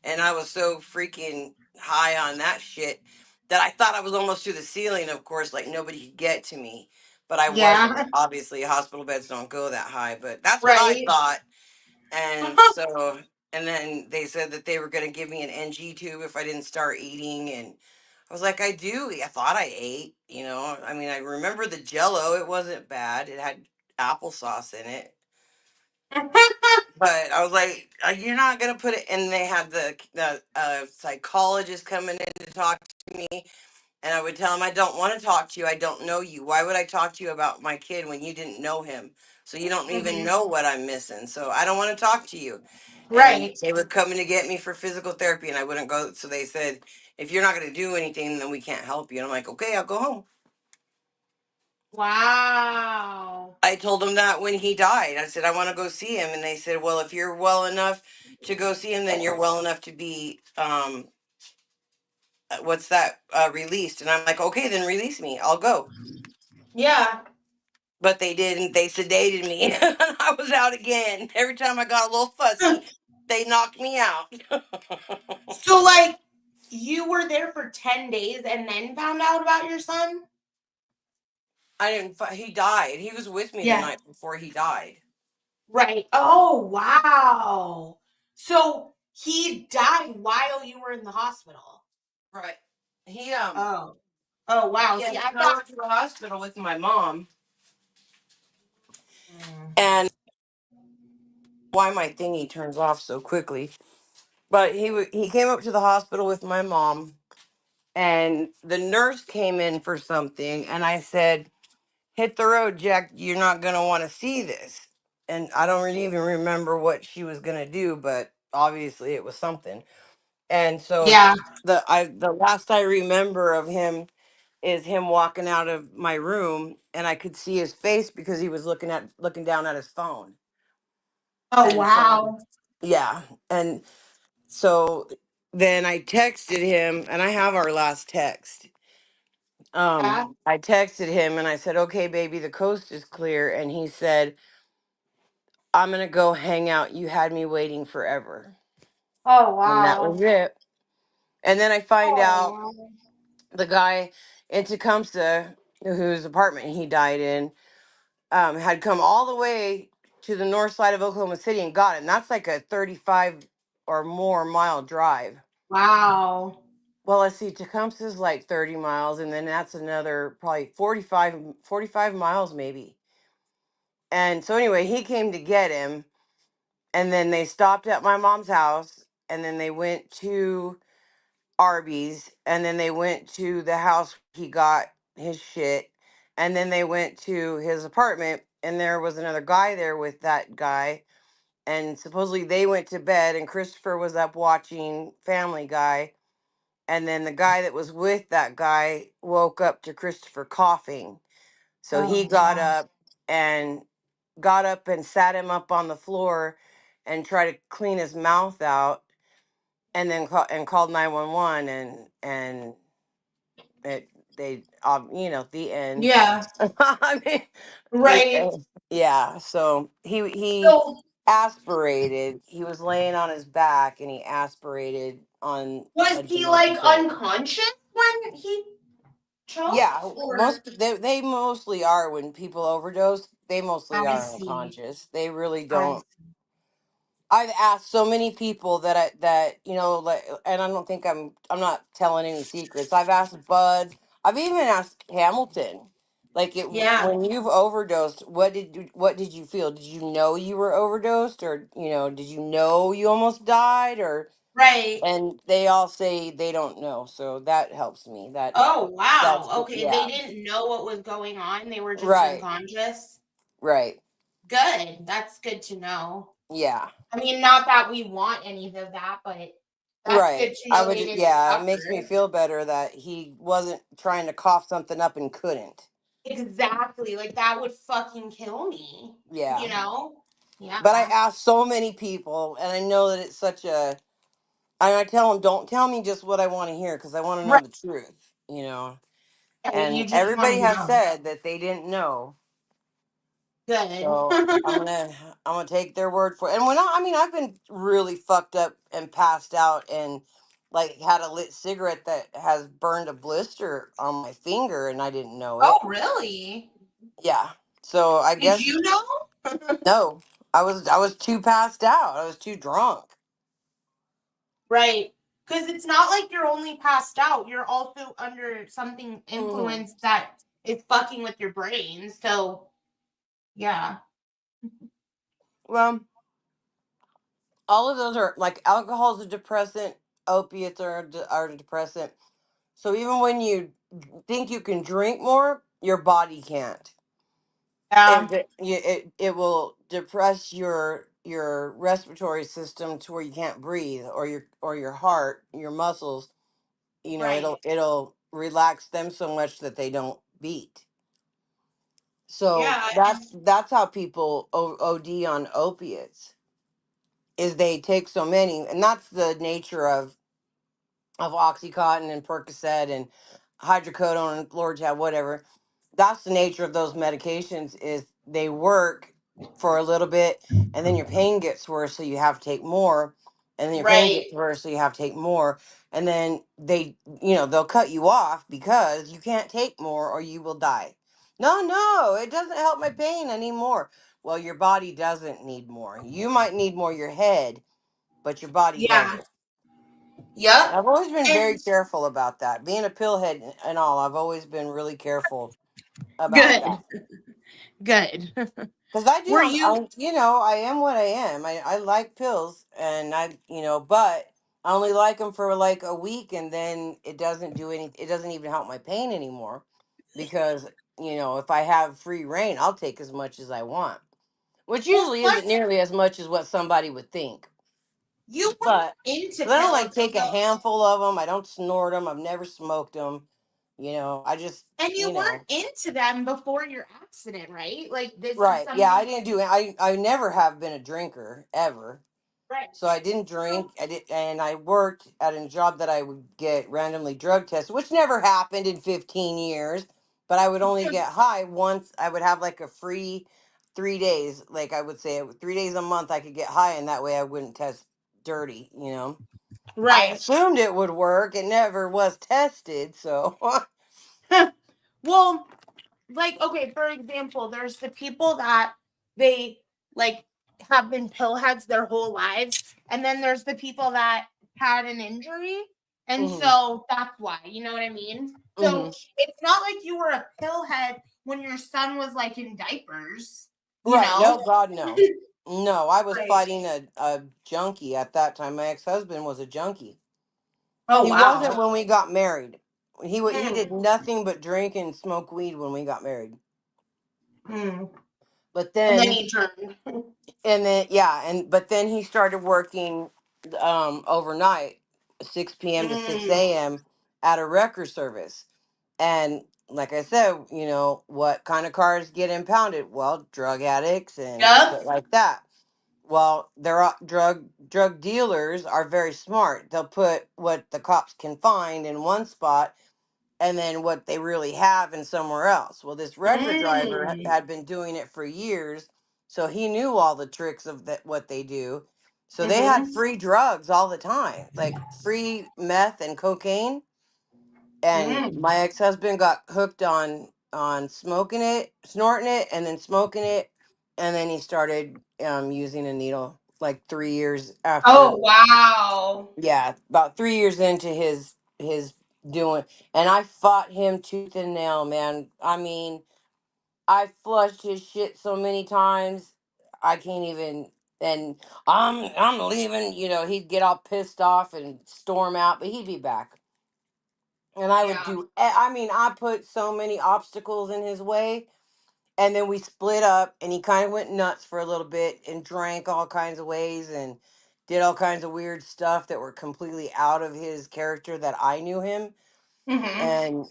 And I was so freaking high on that shit that I thought I was almost to the ceiling, of course, like nobody could get to me. But I wasn't. Yeah. Obviously, hospital beds don't go that high, but that's what I Right. thought. And so, and then they said that they were going to give me an NG tube if I didn't start eating. And I was like, I do. I thought I ate, I mean, I remember the Jello. It wasn't bad. It had applesauce in it. But I was like, you're not going to put it. And they had the psychologist coming in to talk to me. And I would tell him, I don't want to talk to you. I don't know you. Why would I talk to you about my kid when you didn't know him? So you don't even Mm-hmm. know what I'm missing. So I don't want to talk to you. And Right. they would come in to get me for physical therapy, and I wouldn't go. So they said, if you're not going to do anything, then we can't help you. And I'm like, okay, I'll go home. Wow. I told them that when he died. I said, I want to go see him. And they said, well, if you're well enough to go see him, then you're well enough to be, what's that, released. And I'm like, okay, then release me. I'll go. Yeah. But they didn't. They sedated me. And I was out again. Every time I got a little fussy, they knocked me out. So like you were there for 10 days and then found out about your son? I didn't. He died. He was with me the Yeah. night before he died. Right. Oh, wow. So he died while you were in the hospital. Right. He Oh. Oh, wow. he See, had I to thought. go to the hospital with my mom. Mm. And why my thingy turns off so quickly? But he came up to the hospital with my mom, and the nurse came in for something, and I said, hit the road, Jack. You're not going to want to see this. And I don't really even remember what she was going to do, but obviously it was something. And so Yeah. the last I remember of him is him walking out of my room, and I could see his face because he was looking down at his phone. Oh, And so wow. yeah, and so then I texted him, and I have our last text. Yeah. I texted him and I said, okay, baby, the coast is clear. And he said, I'm going to go hang out. You had me waiting forever. Oh, And that wow. was it. And then I find Oh, out wow. the guy in Tecumseh, whose apartment he died in, had come all the way to the north side of Oklahoma City and got it. And that's like a 35 or more mile drive. Wow. Well, let's see, Tecumseh's like 30 miles, and then that's another probably 45 miles maybe. And so anyway, he came to get him, and then they stopped at my mom's house, and then they went to Arby's, and then they went to the house he got his shit, and then they went to his apartment, and there was another guy there with that guy, and supposedly they went to bed, and Christopher was up watching Family Guy, and then the guy that was with that guy woke up to Christopher coughing, so he and got up and sat him up on the floor and tried to clean his mouth out, and then called 911, and they the end. Yeah. I mean, the Right. end. Yeah, so he So aspirated. He was laying on his back and he aspirated on was a he dementia like bed. unconscious when he Yeah, choked, or? they mostly are when people overdose. They mostly I are see. unconscious. They really I don't. see. I've asked so many people like, and I don't think I'm not telling any secrets. I've asked Buds. I've even asked Hamilton. Like, Yeah. when you've overdosed, what did you feel? Did you know you were overdosed, or did you know you almost died, or? Right. And they all say they don't know, so that helps me. Oh, That's wow. Okay, they yeah, didn't know what was going on. They were just right, unconscious. right, Good. That's good to know. yeah. I mean, not that we want any of that, but that's Right. good to I know would they just, didn't yeah, it makes me suffer. feel better that he wasn't trying to cough something up and couldn't. Exactly. Like, that would fucking kill me, Yeah. you know? But I Yeah. asked so many people, and I know that it's such a, I tell them, don't tell me just what I want to hear, because I want to know Right. the truth. You And just want everybody to has know. said that they didn't know. Good. So I'm gonna take their word for it. And I mean, I've been really fucked up and passed out and like had a lit cigarette that has burned a blister on my finger and I didn't know it. Oh, really? Yeah. So I Did guess you know? no. I was too passed out. I was too drunk. Right. Because it's not like you're only passed out. You're also under something Hmm. influence that is fucking with your brain. So, yeah. Well, all of those are like alcohol's a depressant, opiates are a depressant. So even when you think you can drink more, your body can't. Yeah. It will depress your respiratory system to where you can't breathe, or your heart, your muscles. Right. It'll relax them so much that they don't beat. So Yeah. that's how people OD on opiates, is they take so many, and that's the nature of Oxycontin and Percocet and hydrocodone and Lortab, whatever. That's the nature of those medications, is they work for a little bit and then your pain gets worse, so you have to take more, and then your pain Right. gets worse, so you have to take more, and then they'll cut you off because you can't take more or you will die. No, it doesn't help my pain anymore. Well, your body doesn't need more. You might need more your head, but your body Yeah. doesn't. Yep. I've always been very And careful about that. Being a pillhead and all, I've always been really careful about that. good. Good. Because I do, Were you I am what I am. I like pills, and but I only like them for like a week, and then it doesn't do any. It doesn't even help my pain anymore, because if I have free reign, I'll take as much as I want, which well, usually isn't plus nearly as much as what somebody would think. you weren't But into I don't like pills, take a so handful of them. I don't snort them. I've never smoked them. I just, and you weren't into them before your accident, right? Like, this is right. Yeah, I something. didn't do it. I never have been a drinker ever. Right. So I didn't So, drink. And I worked at a job that I would get randomly drug tested, which never happened in 15 years. But I would only get high once. I would have like a free 3 days. Like, I would say 3 days a month I could get high, and that way I wouldn't test dirty. I right. assumed it would work. It never was tested, so. Well, like, okay, for example, there's the people that they like have been pill heads their whole lives, and then there's the people that had an injury, and Hmm. so that's why, you know what I mean? Hmm. So it's not like you were a pill head when your son was like in diapers, you Right. know? No, God, no. No, I was Right. fighting a junkie at that time. My ex-husband was a junkie. Oh, He wow. wasn't when we got married. He Mm. did nothing but drink and smoke weed when we got married. Mm. But And then then he turned. but then he started working overnight, 6 p.m. to 6 a.m. at a wrecker service. And like I said, you know, what kind of cars get impounded? Well, drug addicts and Yep. shit like that. Well, drug dealers are very smart. They'll put what the cops can find in one spot and then what they really have in somewhere else. Well, this wrecker driver had been doing it for years, so he knew all the tricks of that what they do. So they had free drugs all the time, like free meth and cocaine. And my ex-husband got hooked on smoking it, snorting it, and then smoking it, and then he started using a needle like 3 years after. Oh, wow. Yeah, about 3 years into his doing, and I fought him tooth and nail, man. I mean, I flushed his shit so many times, I can't even. And I'm leaving. You know, he'd get all pissed off and storm out, but he'd be back. And I would Yeah. do. I mean, I put so many obstacles in his way, and then we split up, and he kind of went nuts for a little bit and drank all kinds of ways and did all kinds of weird stuff that were completely out of his character that I knew him. and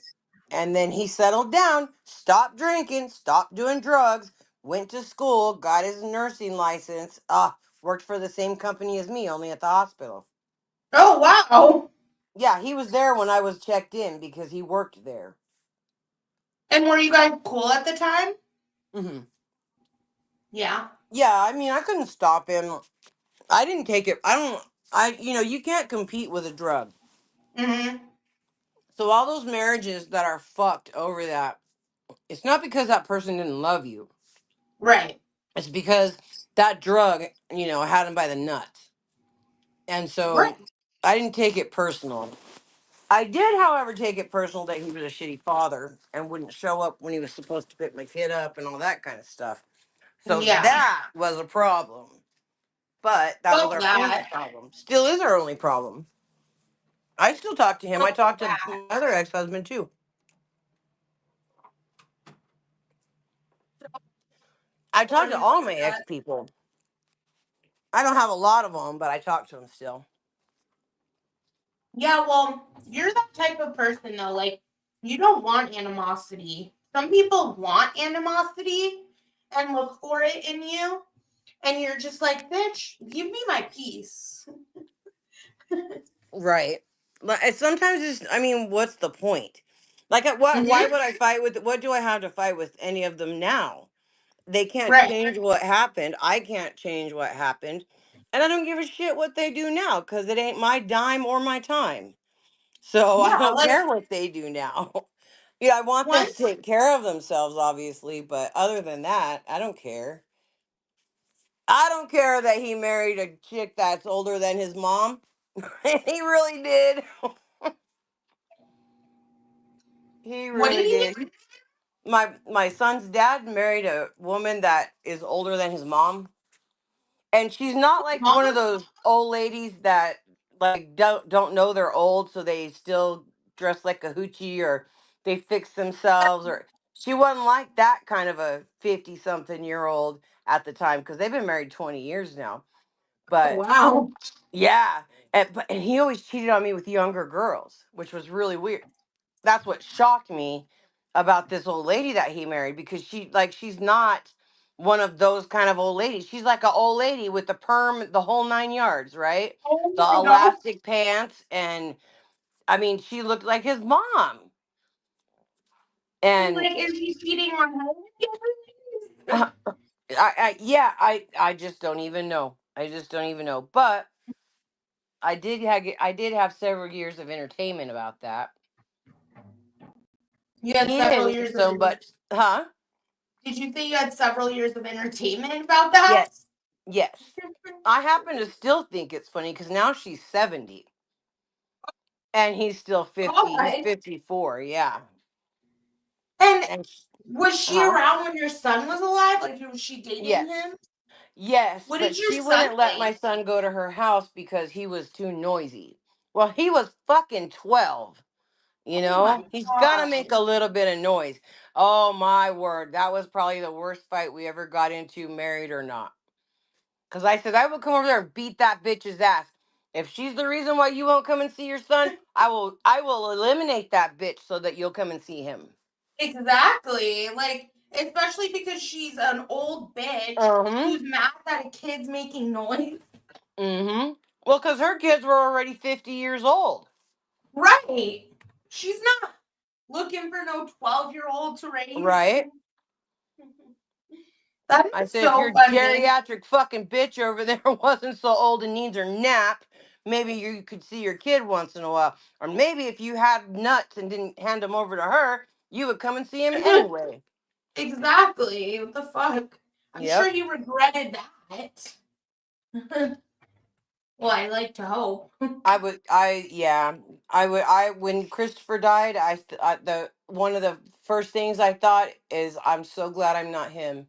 and then he settled down, stopped drinking, stopped doing drugs, went to school, got his nursing license, worked for the same company as me, only at the hospital. Oh, wow. Yeah, he was there when I was checked in because he worked there. And were you guys cool at the time? Hmm. Yeah. Yeah, I mean, I couldn't stop him. I didn't take it. You know, you can't compete with a drug. Mm-hmm. So all those marriages that are fucked over that, it's not because that person didn't love you. Right. It's because that drug, you know, had him by the nuts. And Right. so I didn't take it personal. I did, however, take it personal that he was a shitty father and wouldn't show up when he was supposed to pick my kid up and all that kind of stuff. So Yeah. that was a problem. But that was Fuck our only that. problem. Still is our only problem. I still talk to him. I Fuck talked to that. my other ex-husband too. I talk to all my ex-people. I don't have a lot of them, but I talk to them still. Yeah, well, you're that type of person though. Like, you don't want animosity. Some people want animosity and look for it in you, and you're just like, bitch, give me my peace. Right. Sometimes it's, I mean, what's the point? Like, why would I fight with, what do I have to fight with any of them now? They can't Right. change what happened. I can't change what happened. And I don't give a shit what they do now because it ain't my dime or my time. So I Yeah, don't like care what they do now. Yeah, I want them to once take care of themselves, obviously, but other than that, I don't care. I don't care that he married a chick that's older than his mom. He really did. He what did really he did. My son's dad married a woman that is older than his mom, and she's not like mom? one of those old ladies that like don't know they're old, so they still dress like a hoochie or they fix themselves. Or she wasn't like that kind of a 50-something-year-old at the time because they've been married 20 years now. Oh, But wow. yeah, and he always cheated on me with younger girls, which was really weird. That's what shocked me about this old lady that he married because she's not one of those kind of old ladies. She's like an old lady with the perm, the whole 9 yards, right? Oh The my god. elastic pants, and I mean, she looked like his mom. I'm And like, is he cheating on her? I just don't even know. I just don't even know. But I did have several years of entertainment about that. You had He several didn't years of so much, huh? Did you say you had several years of entertainment about that? Yes, yes. I happen to still think it's funny because now she's 70 and he's still 50. He's God. 54. Yeah. And And was she huh? around when your son was alive? Like, was she dating Yes. him? Yes, What but did your she son wouldn't let my think? son go to her house because he was too noisy. Well, he was fucking 12. You Oh my know, he's gonna make a god. little bit of noise. Oh my word, that was probably the worst fight we ever got into, married or not. Because I said I will come over there and beat that bitch's ass. If she's the reason why you won't come and see your son, I will eliminate that bitch so that you'll come and see him. Exactly. Like, especially because she's an old bitch who's mad that a kid's making noise. Mm-hmm. Well, because her kids were already 50 years old. Right. She's not looking for no 12-year-old to raise. Right? That I is said, if so your funny. geriatric fucking bitch over there wasn't so old and needs her nap, maybe you could see your kid once in a while. Or maybe if you had nuts and didn't hand them over to her, you would come and see him anyway. Exactly. What the fuck? I'm sure Yep. he regretted that. Well, I like to hope. When Christopher died, the one of the first things I thought is, I'm so glad I'm not him.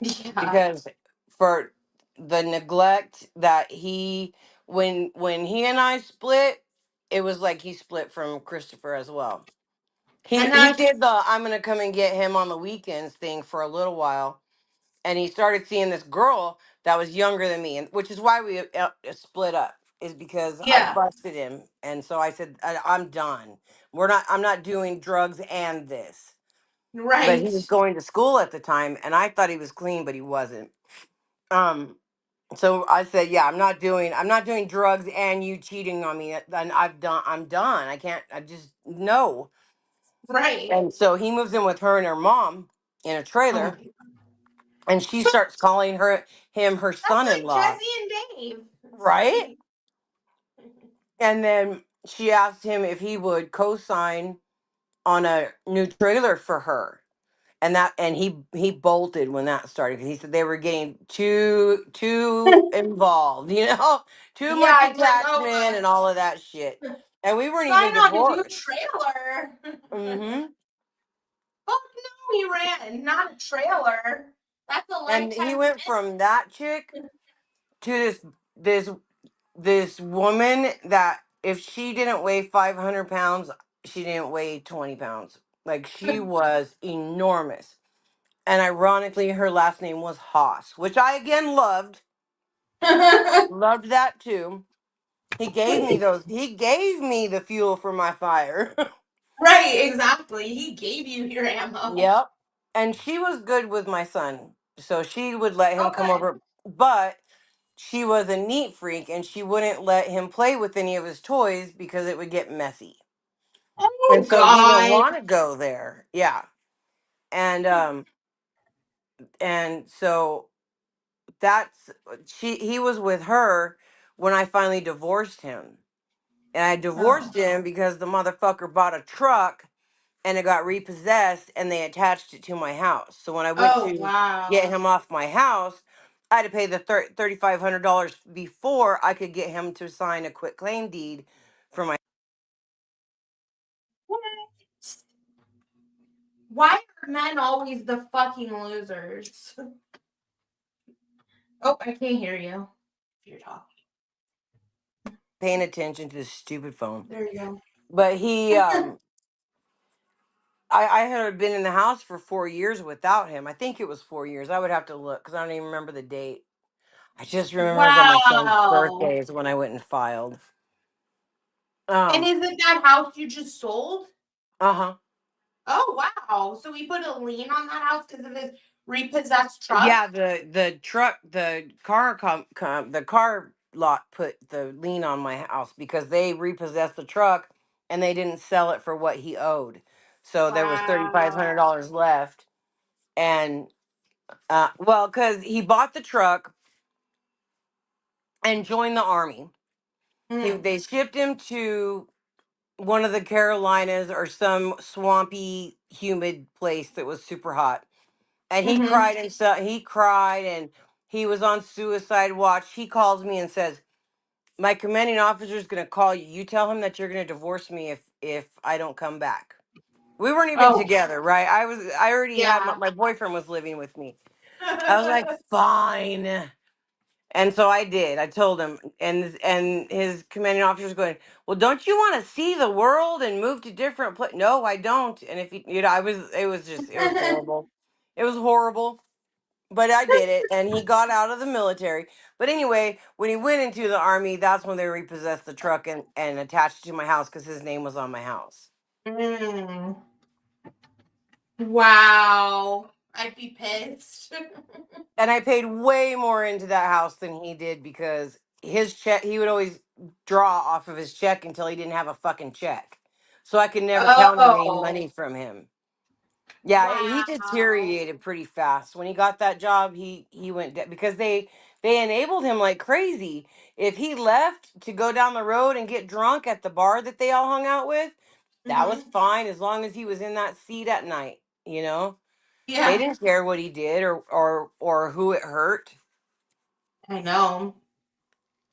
Yeah. Because for the neglect that when he and I split, it was like he split from Christopher as well. He And he that's, did the I'm gonna come and get him on the weekends thing for a little while, and he started seeing this girl that was younger than me, and which is why we split up, is because I yeah, busted him, and so I said, I'm done. I'm not doing drugs and this. But he was right. going to school at the time, and I thought he was clean, but he wasn't. Um, so I said, yeah, I'm not doing drugs and you cheating on me. Then I'm done. I just, no. Right. And so he moves in with her and her mom in a Oh, trailer, and she starts calling him her that's like son-in-law, Jesse and Dave. It's right? funny. And then she asked him if he would co-sign on a new trailer for her. And he bolted when that started, because he said they were getting too involved, too much Yeah, it's like, oh, attachment and all of that shit. And we weren't sign even on a new divorced. trailer. Hmm. Fuck no, he ran, not a trailer. That's a And he lifetime went from that chick commitment. to this woman that if she didn't weigh 500 pounds, she didn't weigh 20 pounds. Like, she was enormous. And ironically, her last name was Haas, which I again loved. Loved that too. He gave me the fuel for my fire. Right, exactly. He gave you your ammo. Yep. And she was good with my son. So she would let him Oh, come good. over, but she was a neat freak and she wouldn't let him play with any of his toys because it would get messy. And Oh, so he didn't God. want to go there. Yeah. And so that's he was with her when I finally divorced him. And I Oh. divorced him because the motherfucker bought a truck and it got repossessed and they attached it to my house. So when I went Oh, to get wow. him off my house, I had to pay the $3,500 before I could get him to sign a quit claim deed for my. What? Why are men always the fucking losers? Oh, I can't hear you if you're talking. Paying attention to this stupid phone. There you go. But I had been in the house for 4 years without him. I think it was 4 years. I would have to look because I don't even remember the date. I just remember it was on my son's Wow. birthday is when I went and filed. And is it that house you just sold? Uh-huh. Oh, wow. So we put a lien on that house because of his repossessed Yeah, truck? the truck, the car lot put the lien on my house because they repossessed the truck and they didn't sell it for what he owed. So there was Wow. $3,500 left. And well, because he bought the truck and joined the army. Mm. They shipped him to one of the Carolinas or some swampy, humid place that was super hot. And he Mm-hmm. cried and he cried and he was on suicide watch. He calls me and says, "My commanding officer is going to call you. You tell him that you're going to divorce me if I don't come back." We weren't even Oh, together, right? I already had yeah. my boyfriend was living with me. I was like, fine. And so I did. I told him, and his commanding officer's going, well, don't you want to see the world and move to different places? No, I don't. And if you know, it was horrible. It was horrible. But I did it, and he got out of the military. But anyway, when he went into the army, that's when they repossessed the truck and attached it to my house because his name was on my house. Mm. Wow. I'd be pissed. And I paid way more into that house than he did because his check, he would always draw off of his check until he didn't have a fucking check. So I could never counter any money from him. Yeah, he Wow. deteriorated pretty fast. When he got that job, he went because they enabled him like crazy. If he left to go down the road and get drunk at the bar that they all hung out with, that was fine as long as he was in that seat at night, you know? Yeah. They didn't care what he did or who it hurt. I know.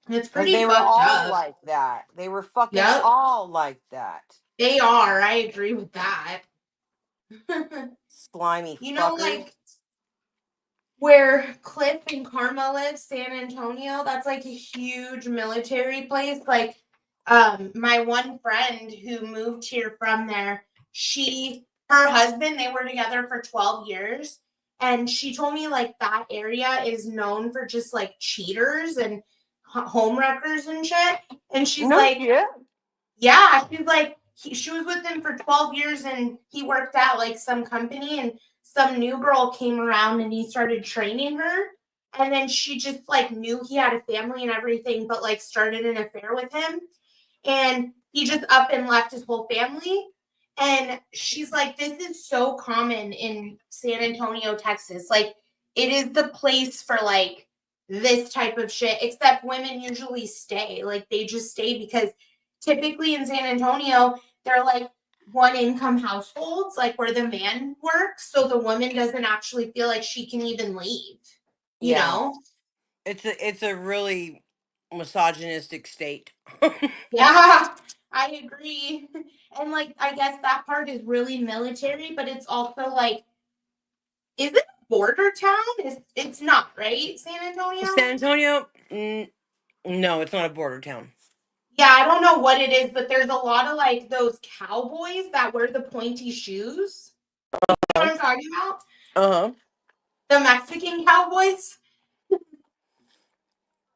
It's Because pretty they were fucked all up. like that. They were fucking Yep. all like that. They are. I agree with that. Slimy You know, fuckers. like where Cliff and Karma live, San Antonio, that's like a huge military place. Like, my one friend who moved here from there, her husband, they were together for 12 years. And she told me like that area is known for just like cheaters and home wreckers and shit. And she's like, shit. yeah, she's like, she was with him for 12 years and he worked at like some company and some new girl came around and he started training her. And then she just like knew he had a family and everything, but like started an affair with him. And he just up and left his whole family. And she's like, this is so common in San Antonio, Texas. Like, it is the place for like this type of shit, except women usually stay. Like, they just stay because typically in San Antonio, they're like one income households, like where the man works. So the woman doesn't actually feel like she can even leave, you know? It's a really misogynistic state. Yeah, I agree. And like, I guess that part is really military, but it's also like, is it a border town? It's not, right? San Antonio? San Antonio, no, it's not a border town. Yeah, I don't know what it is, but there's a lot of like those cowboys that wear the pointy shoes. You know what I'm talking about? Uh-huh. The Mexican cowboys.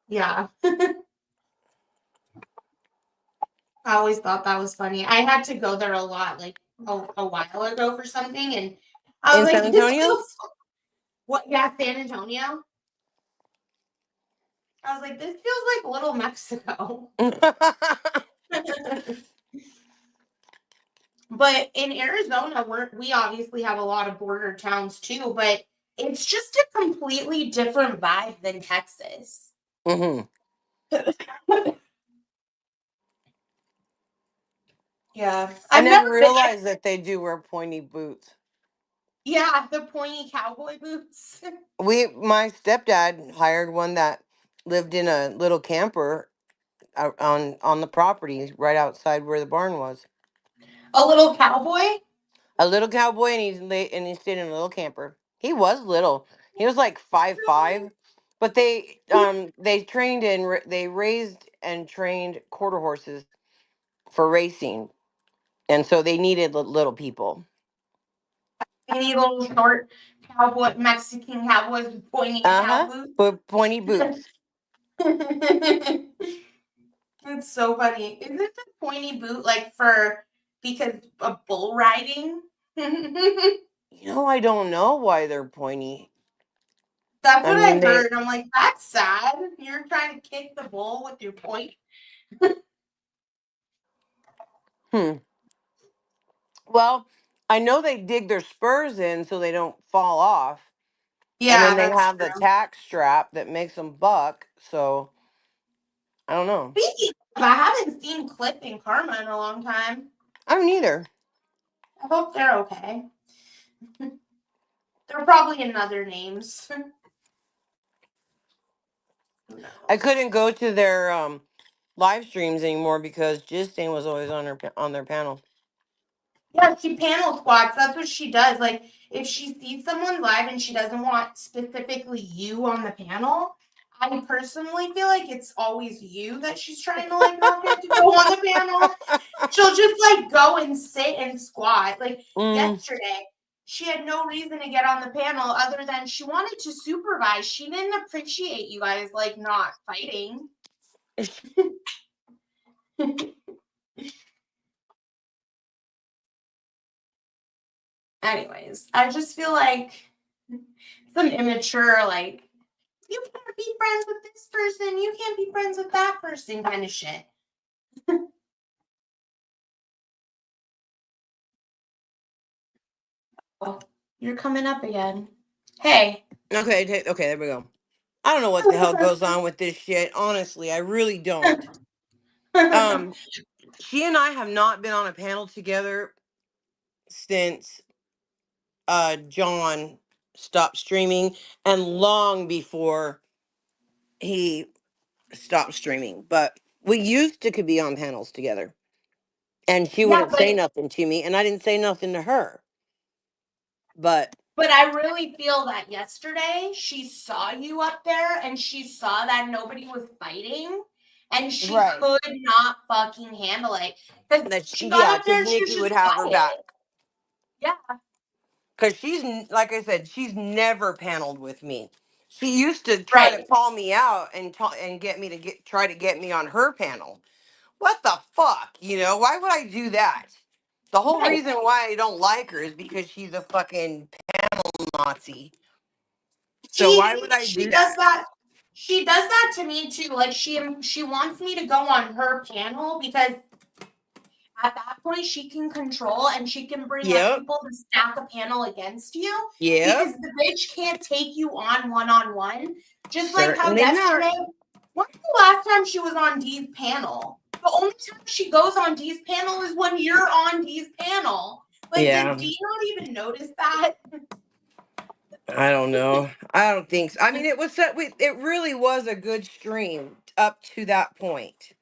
Yeah. I always thought that was funny. I had to go there a lot, like a while ago for something, and I was In like, San this Antonio? feels what? Yeah, San Antonio. I was like, this feels like Little Mexico. But in Arizona, we obviously have a lot of border towns too, but it's just a completely different vibe than Texas. Mm-hmm. Yeah. I I've never never been. realized that they do wear pointy boots. Yeah, the pointy cowboy boots. My stepdad hired one that lived in a little camper out on the property right outside where the barn was. A little cowboy? A little cowboy, and he stayed in a little camper. He was little. He was like 5'5", but they trained they raised and trained quarter horses for racing, and so they needed little people. Any little short cowboy, Mexican cowboys with pointy cow boots? But pointy boots. It's so funny. Isn't the pointy boot like because of bull riding? I don't know why they're pointy. That's I what I mean, heard. I'm like, that's sad. You're trying to kick the bull with your point. Well, I know they dig their spurs in so they don't fall off. And Yeah, then they that's have the true. tack strap that makes them buck. So I don't know. Speaking of, I haven't seen Clip and Karma in a long time. I don't either. I hope they're okay. They're probably in other names. Who knows? I couldn't go to their live streams anymore because Justine was always on their panel. Yeah, she panel squats. That's what she does. Like, if she sees someone live and she doesn't want specifically you on the panel, I personally feel like it's always you that she's trying to like not get to go on the panel. She'll just like go and sit and squat. Like yesterday, she had no reason to get on the panel other than she wanted to supervise. She didn't appreciate you guys like not fighting. Anyways, I just feel like some immature, like, you can't be friends with this person, you can't be friends with that person kind of shit. Oh, you're coming up again. Hey. Okay, there we go. I don't know what the hell goes on with this shit. Honestly, I really don't. She and I have not been on a panel together since John stopped streaming and long before he stopped streaming. But we used to could be on panels together. And she Yeah, wouldn't say nothing to me, and I didn't say nothing to her. But I really feel that yesterday she saw you up there and she saw that nobody was fighting and she could not fucking handle it. Because she got up there and she was Nikki just would have her back. Yeah. Because she's, like I said, she's never paneled with me. She used to try to call me out and get me to try to get me on her panel. What the fuck? You know, why would I do that? The whole reason why I don't like her is because she's a fucking panel Nazi. So why would I do that? She does that to me too. Like she wants me to go on her panel because at that point she can control and she can bring up people to stack a panel against you. Yeah. Because the bitch can't take you on one-on-one. Just like how yesterday. When's the last time she was on Dee's panel? The only time she goes on Dee's panel is when you're on Dee's panel. Like, did Dee not even notice that? I don't know. I don't think so. I mean, it really was a good stream up to that point.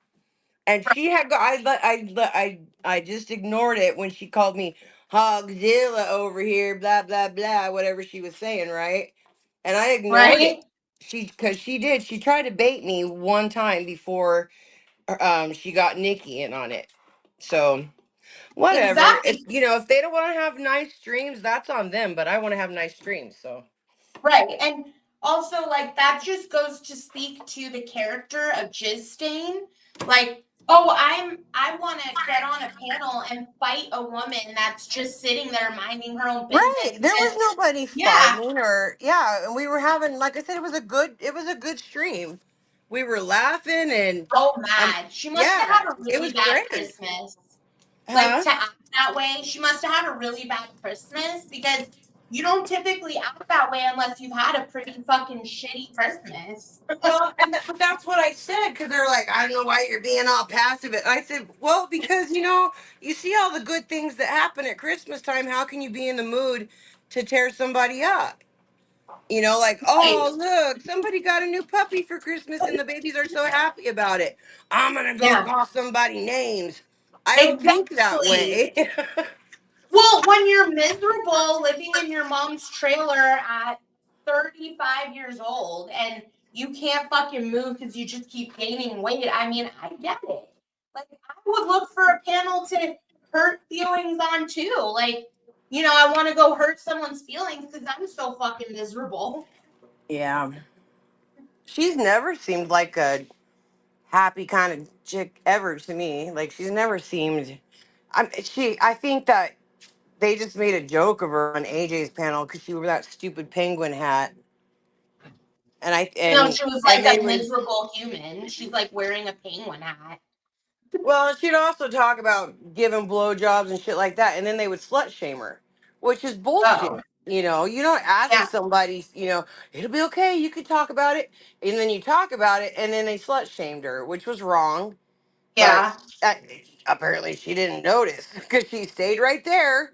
And she had I just ignored it when she called me Hogzilla over here, blah blah blah, whatever she was saying, right? And I ignored it. Because she tried to bait me one time before she got Nikki in on it. So whatever. Exactly. If they don't want to have nice streams, that's on them. But I want to have nice streams, so. Right. And also, like, that just goes to speak to the character of Jizz Stain. Like, oh, I want to get on a panel and fight a woman that's just sitting there minding her own business. Right. There was nobody fighting and we were having, like I said, it was a good stream. We were laughing and mad. She must have had a really bad Christmas. Like, to act that way, she must have had a really bad Christmas because you don't typically act that way unless you've had a pretty fucking shitty Christmas. Well, but that's what I said, because they're like, I don't know why you're being all passive. I said, well, because, you see all the good things that happen at Christmas time. How can you be in the mood to tear somebody up? Like, oh, look, somebody got a new puppy for Christmas and the babies are so happy about it. I'm going to go call somebody names. I don't think that way. Well, when you're miserable living in your mom's trailer at 35 years old and you can't fucking move because you just keep gaining weight, I mean, I get it. Like, I would look for a panel to hurt feelings on too. Like, I want to go hurt someone's feelings because I'm so fucking miserable. Yeah. She's never seemed like a happy kind of chick ever to me. Like, she's never seemed. I think that they just made a joke of her on AJ's panel because she wore that stupid penguin hat. No, she was like a miserable human. She's like wearing a penguin hat. Well, she'd also talk about giving blowjobs and shit like that, and then they would slut shame her, which is bullshit. You don't ask somebody, it'll be okay, you could talk about it, and then you talk about it, and then they slut shamed her, which was wrong. Yeah. But apparently she didn't notice because she stayed right there.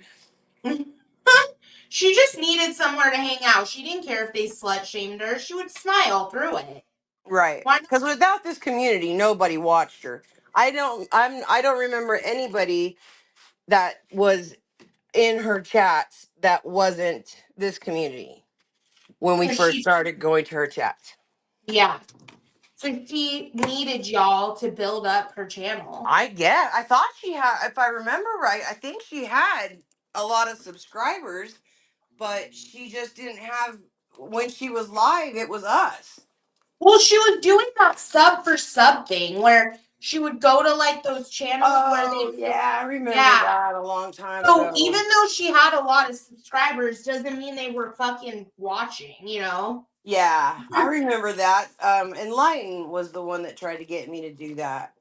She just needed somewhere to hang out. She didn't care if they slut shamed her. She would smile through it. Right. Because without this community, nobody watched her. I don't remember anybody that was in her chats that wasn't this community when we 'Cause first started going to her chats. Yeah. So she needed y'all to build up her channel. I thought she had, if I remember right, I think she had a lot of subscribers, but she just didn't have, when she was live, it was us. Well, she was doing that sub for sub thing where she would go to like those channels where they yeah, I remember that a long time So ago. even though she had a lot of subscribers, doesn't mean they were fucking watching, you know? Yeah, I remember that. Enlighten was the one that tried to get me to do that.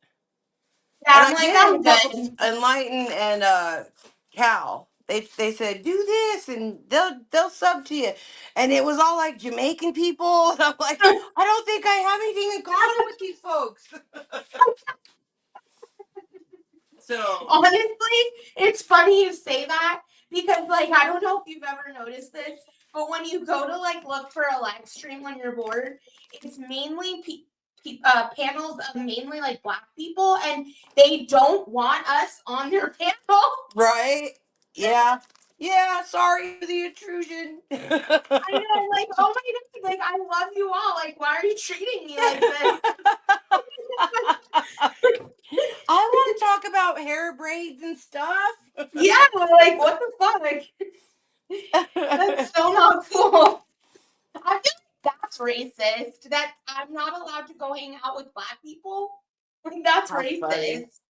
Yeah, And I'm I like, did I'm end up with good. Enlighten and Cal. They said do this and they'll sub to you, and it was all like Jamaican people. And I'm like, I don't think I have anything in common with these folks. So Honestly, it's funny you say that because, like, I don't know if you've ever noticed this, but when you go to like look for a live stream when you're bored, it's mainly panels of mainly like Black people, and they don't want us on their panel. right, yeah, yeah. Sorry for the intrusion. I know, like, oh my god, like I love you all. Like, why are you treating me like this? I want to talk about hair braids and stuff. Yeah, like what the fuck? That's so not cool. I feel like that's racist. That I'm not allowed to go hang out with Black people. Like that's How funny. racist.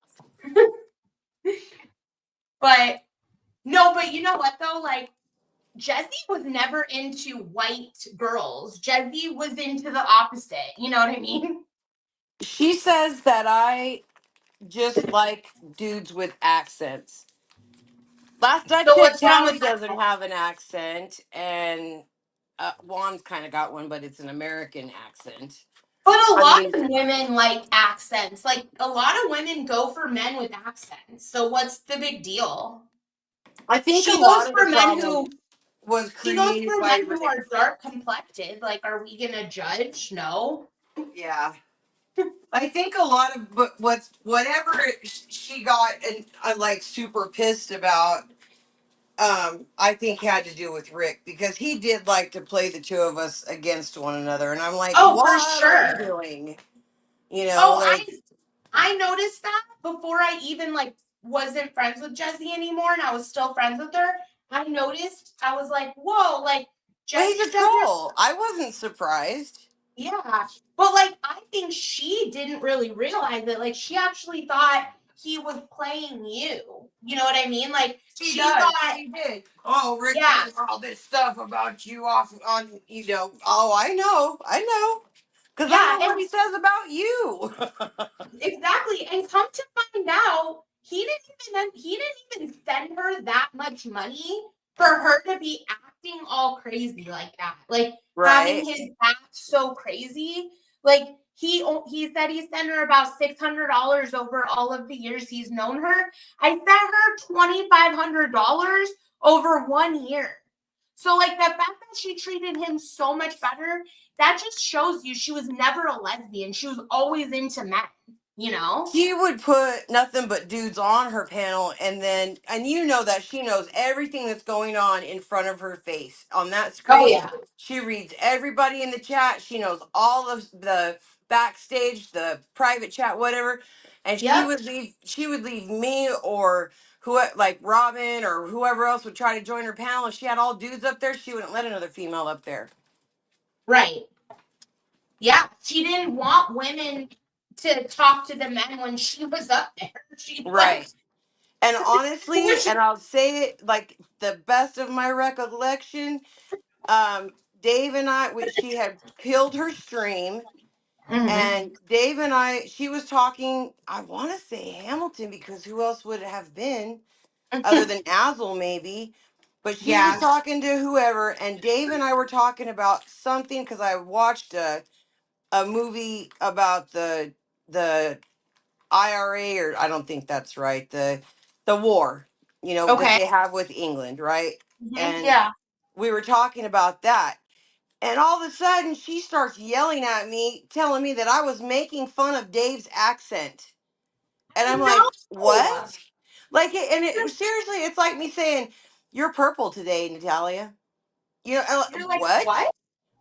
But no, but you know what though? Like Jessie was never into white girls. Jessie was into the opposite. You know what I mean? She says that I just like dudes with accents. Last I So checked, what's wrong Callie with that? doesn't have an accent, and Juan's kind of got one, but it's an American accent. But a I lot mean, of women like accents. Like a lot of women go for men with accents. So what's the big deal? I think a She goes lot of the for men problem who was She goes created for by men who Rick. are dark complected. Like, are we gonna judge? No. Yeah. I think a lot of whatever she got and like super pissed about, I think had to do with Rick because he did like to play the two of us against one another, and I'm like, Oh, for what are you sure. doing? You know, Oh, like I noticed that before I even like wasn't friends with Jessie anymore, and I was still friends with her. I noticed. I was like, whoa, like but he's Jessie a doesn't. troll. I wasn't surprised. Yeah, but like I think she didn't really realize it. Like she actually thought he was playing you. You know what I mean? Like She she does. thought, She did. Oh, Rick yeah, did all this stuff about you off on, you know. Oh, I know. Because I yeah, know what he says about you. exactly. And come to find out, he didn't even send her that much money for her to be acting all crazy like that. Like having Right. his act so crazy. Like he said he sent her about $600 over all of the years he's known her. I sent her $2,500 over 1 year. So like the fact that she treated him so much better, that just shows you she was never a lesbian. She was always into men, you know? She would put nothing but dudes on her panel, and you know that she knows everything that's going on in front of her face on that Oh screen. yeah. She reads everybody in the chat. She knows all of the backstage, the private chat, whatever. And Yep. she would leave me or who, like Robin or whoever else would try to join her panel. If she had all dudes up there, she wouldn't let another female up there. Right. Yeah. She didn't want women to talk to the men when she was up there. She like Right. And honestly, which and I'll say it like the best of my recollection, Dave and she had killed her stream, Mhm. and Dave and she was talking, I want to say Hamilton, because who else would it have been other than Azel, maybe? But she was Yeah. talking to whoever, and Dave and I were talking about something because I watched a movie about the IRA, or I don't think that's right, the war, you know, that Okay. they have with England, right? And Yeah. we were talking about that. And all of a sudden she starts yelling at me, telling me that I was making fun of Dave's accent. And I'm like, No. "What?" Like and it seriously, it's like me saying, You're purple today, Natalia. You know, You're like, what? what?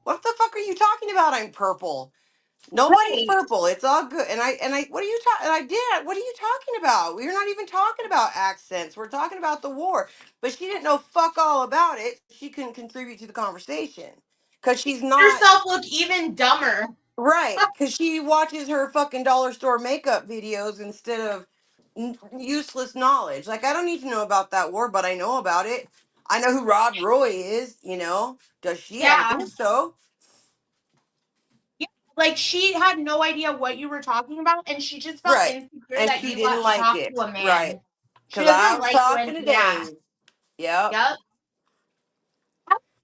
What the fuck are you talking about? I'm purple. Nobody's Right. purple. It's all good. And I what are you talking? I did. What are you talking about? We're not even talking about accents. We're talking about the war. But she didn't know fuck all about it. She couldn't contribute to the conversation because she's not Yourself look even dumber. right. Because she watches her fucking dollar store makeup videos instead of useless knowledge. Like I don't need to know about that war, but I know about it. I know who Rob Roy is. You know, does she? I don't Yeah. think so. Yeah. Like she had no idea what you were talking about, and she just felt Right. insecure And that she you didn't got to like talk it. to a Right. man. She Because I doesn't was like talking when, to yeah. Dave. Yep. Yep.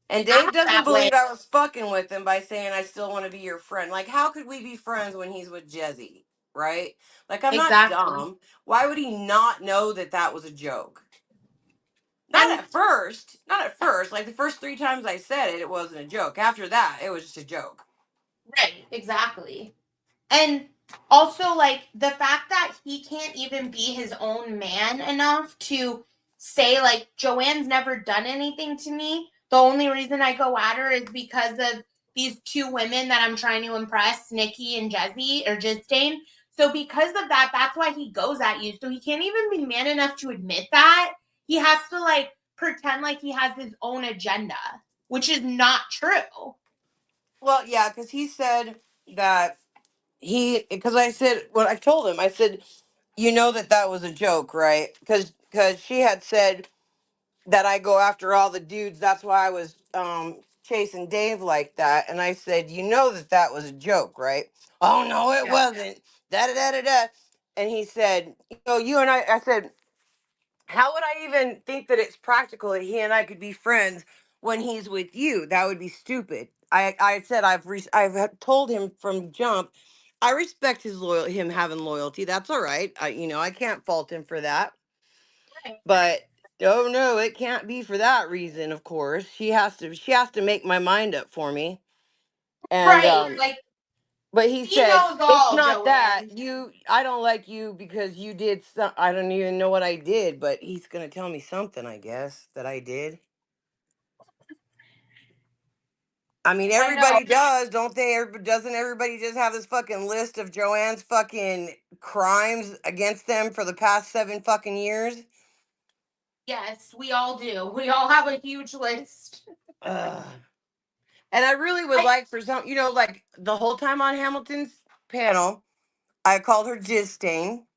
And Dave Act doesn't that way. believe I was fucking with him by saying I still want to be your friend. Like, how could we be friends when he's with Jezzy? Right? Like, I'm not Exactly. dumb. Why would he not know that that was a joke? Not And at first. Not at first. Like, the first 3 times I said it, it wasn't a joke. After that, it was just a joke. right, exactly. And also, like, the fact that he can't even be his own man enough to say, like, Joanne's never done anything to me. The only reason I go at her is because of these 2 women that I'm trying to impress, Nikki and Jezzy, or Jisdane. So because of that, that's why he goes at you. So he can't even be man enough to admit that. He has to, like, pretend like he has his own agenda, which is not true. Well, yeah, because he said that because I said, well, I told him, I said, you know that was a joke, right? Because she had said that I go after all the dudes. That's why I was chasing Dave like that. And I said, you know that was a joke, right? Oh no, it wasn't. Da da da da da. And he said, you know, you and I said, how would I even think that it's practical that he and I could be friends when he's with you? That would be stupid. I said I've told him from jump. I respect him having loyalty. That's all right. I can't fault him for that. But oh no, it can't be for that reason, of course. She has to make my mind up for me. And Right. Like, but he he said knows it's all, not that. Joanne. I don't like you because you did some I don't even know what I did, but he's going to tell me something, I guess, that I did. I mean, I know. everybody does, don't they? Doesn't everybody just have this fucking list of Joanne's fucking crimes against them for the past 7 fucking years? Yes, we all do. We all have a huge list. Ugh. And I really would like for some, like the whole time on Hamilton's panel, I called her Jizz Stain.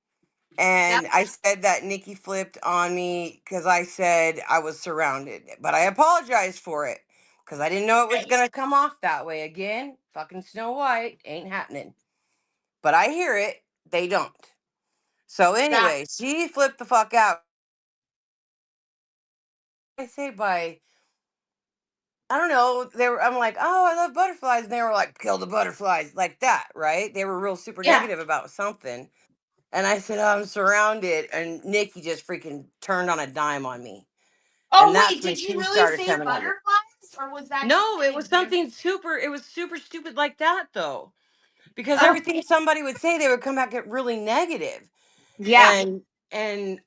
And Yep. I said that Nikki flipped on me because I said I was surrounded. But I apologized for it because I didn't know it was going to come off that way again. Fucking Snow White ain't happening. But I hear it. They don't. So That, anyway, she flipped the fuck out. I say I don't know. I'm like, oh, I love butterflies. And they were like, kill the butterflies. Like that, right? They were real super yeah. negative about something. And I said, I'm surrounded. And Nikki just freaking turned on a dime on me. And Oh, wait, that's when did you she really started say coming at me. butterflies? Or was that just No, an it was example? super stupid like that though. Because Oh, everything somebody would say, they would come back at really negative. yeah. And and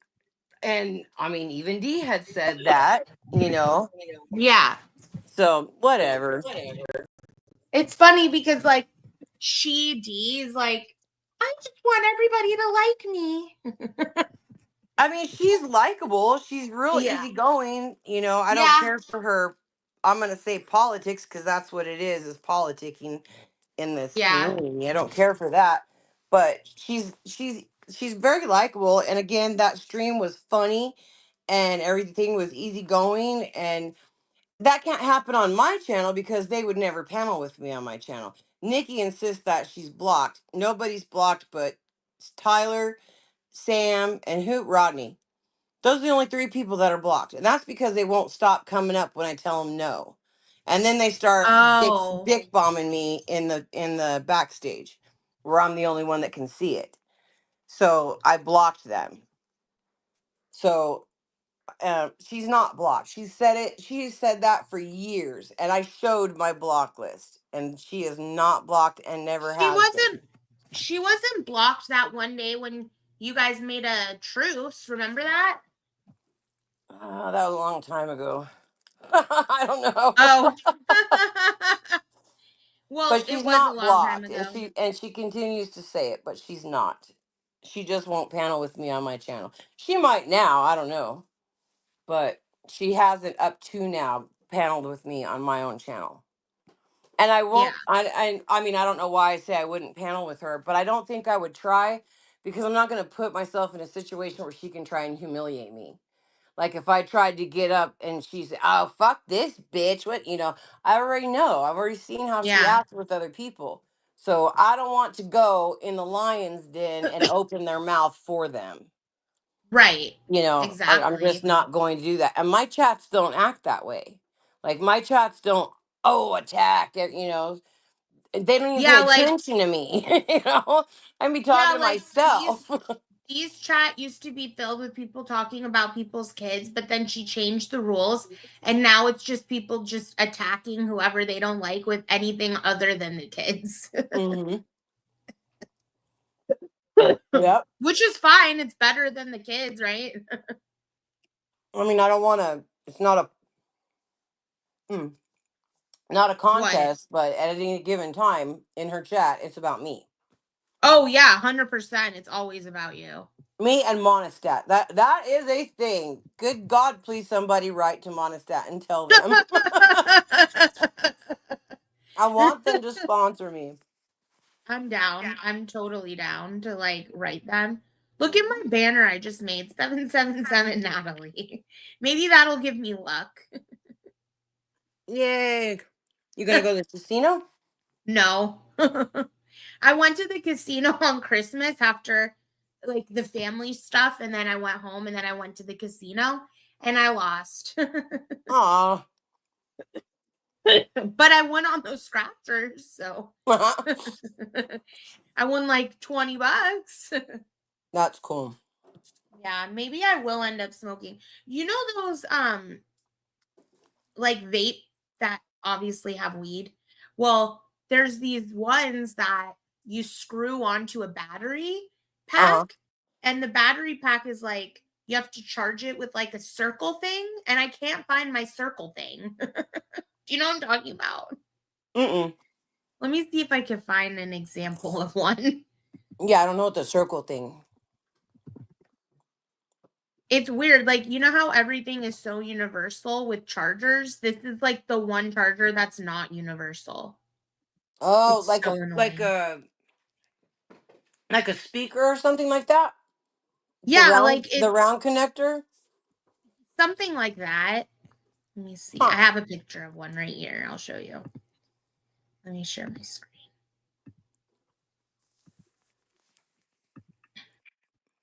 and I mean, even Dee had said that. Yeah. So whatever. It's funny because, like, D's like, I just want everybody to like me. I mean, she's likable. She's real Yeah. easygoing. I don't Yeah. care for her. I'm gonna say politics because that's what it is politicking in this Yeah. community. I don't care for that, but she's very likable. And again, that stream was funny, and everything was easygoing, and that can't happen on my channel because they would never panel with me on my channel. Nikki insists that she's blocked. Nobody's blocked but Tyler, Sam, and Rodney. Those are the only 3 people that are blocked. And that's because they won't stop coming up when I tell them no. And then they start Oh. dick bombing me in the backstage where I'm the only one that can see it. So I blocked them. So she's not blocked. She said that for years. And I showed my block list. And she is not blocked and never She has been. wasn't she wasn't blocked that one day when you guys made a truce. Remember that? That was a long time ago. I don't know. Oh. Well, But it she's was a not long time blocked, and ago. she continues to say it, but she's not. She just won't panel with me on my channel. She might now, I don't know, but she hasn't up to now paneled with me on my own channel. And I Yeah. won't. I mean, I don't know why I say I wouldn't panel with her, but I don't think I would try, because I'm not going to put myself in a situation where she can try and humiliate me. Like if I tried to get up and she's, oh, fuck this bitch. What, I already know. I've already seen how she Yeah. acts with other people. So I don't want to go in the lion's den and open their mouth for them. Right. I'm just Exactly. not going to do that. And my chats don't act that way. Like my chats don't, attack it, they don't even pay Yeah, like attention to me. I'd be yeah, talking to like myself. these chat used to be filled with people talking about people's kids, but then she changed the rules and now it's just people just attacking whoever they don't like with anything other than the kids. Hmm. Yep. Which is fine. It's better than the kids, right? I mean, I don't want to, it's not a What? contest, but at any given time in her chat, it's about me. Oh yeah, 100%. It's always about you. Me and Monistat. That is a thing. Good God, please somebody write to Monistat and tell them. I want them to sponsor me. I'm down. I'm totally down to like write them. Look at my banner I just made, 777 Natalie. Maybe that'll give me luck. Yay. You gonna go to the casino? No. I went to the casino on Christmas after like the family stuff, and then I went home and then I went to the casino and I lost. Aw. But I won on those scratchers, so I won like $20. That's cool. Yeah, maybe I will end up smoking. You know those like vape that obviously have weed? Well, there's these ones that you screw onto a battery Uh-huh. pack, and the battery pack is like you have to charge it with like a circle thing, and I can't find my circle thing. Do you know what I'm talking about? Mm-mm. Let me see if I can find an example of one. Yeah, I don't know what the circle thing. It's weird. Like, you know how everything is so universal with chargers? This is like the one charger that's not universal. Oh, It's like so a annoying. like a speaker or something like that? The Yeah, round like the it's round connector? something like that. Let me see. I Huh. have a picture of one right here. I'll show you. Let me share my screen.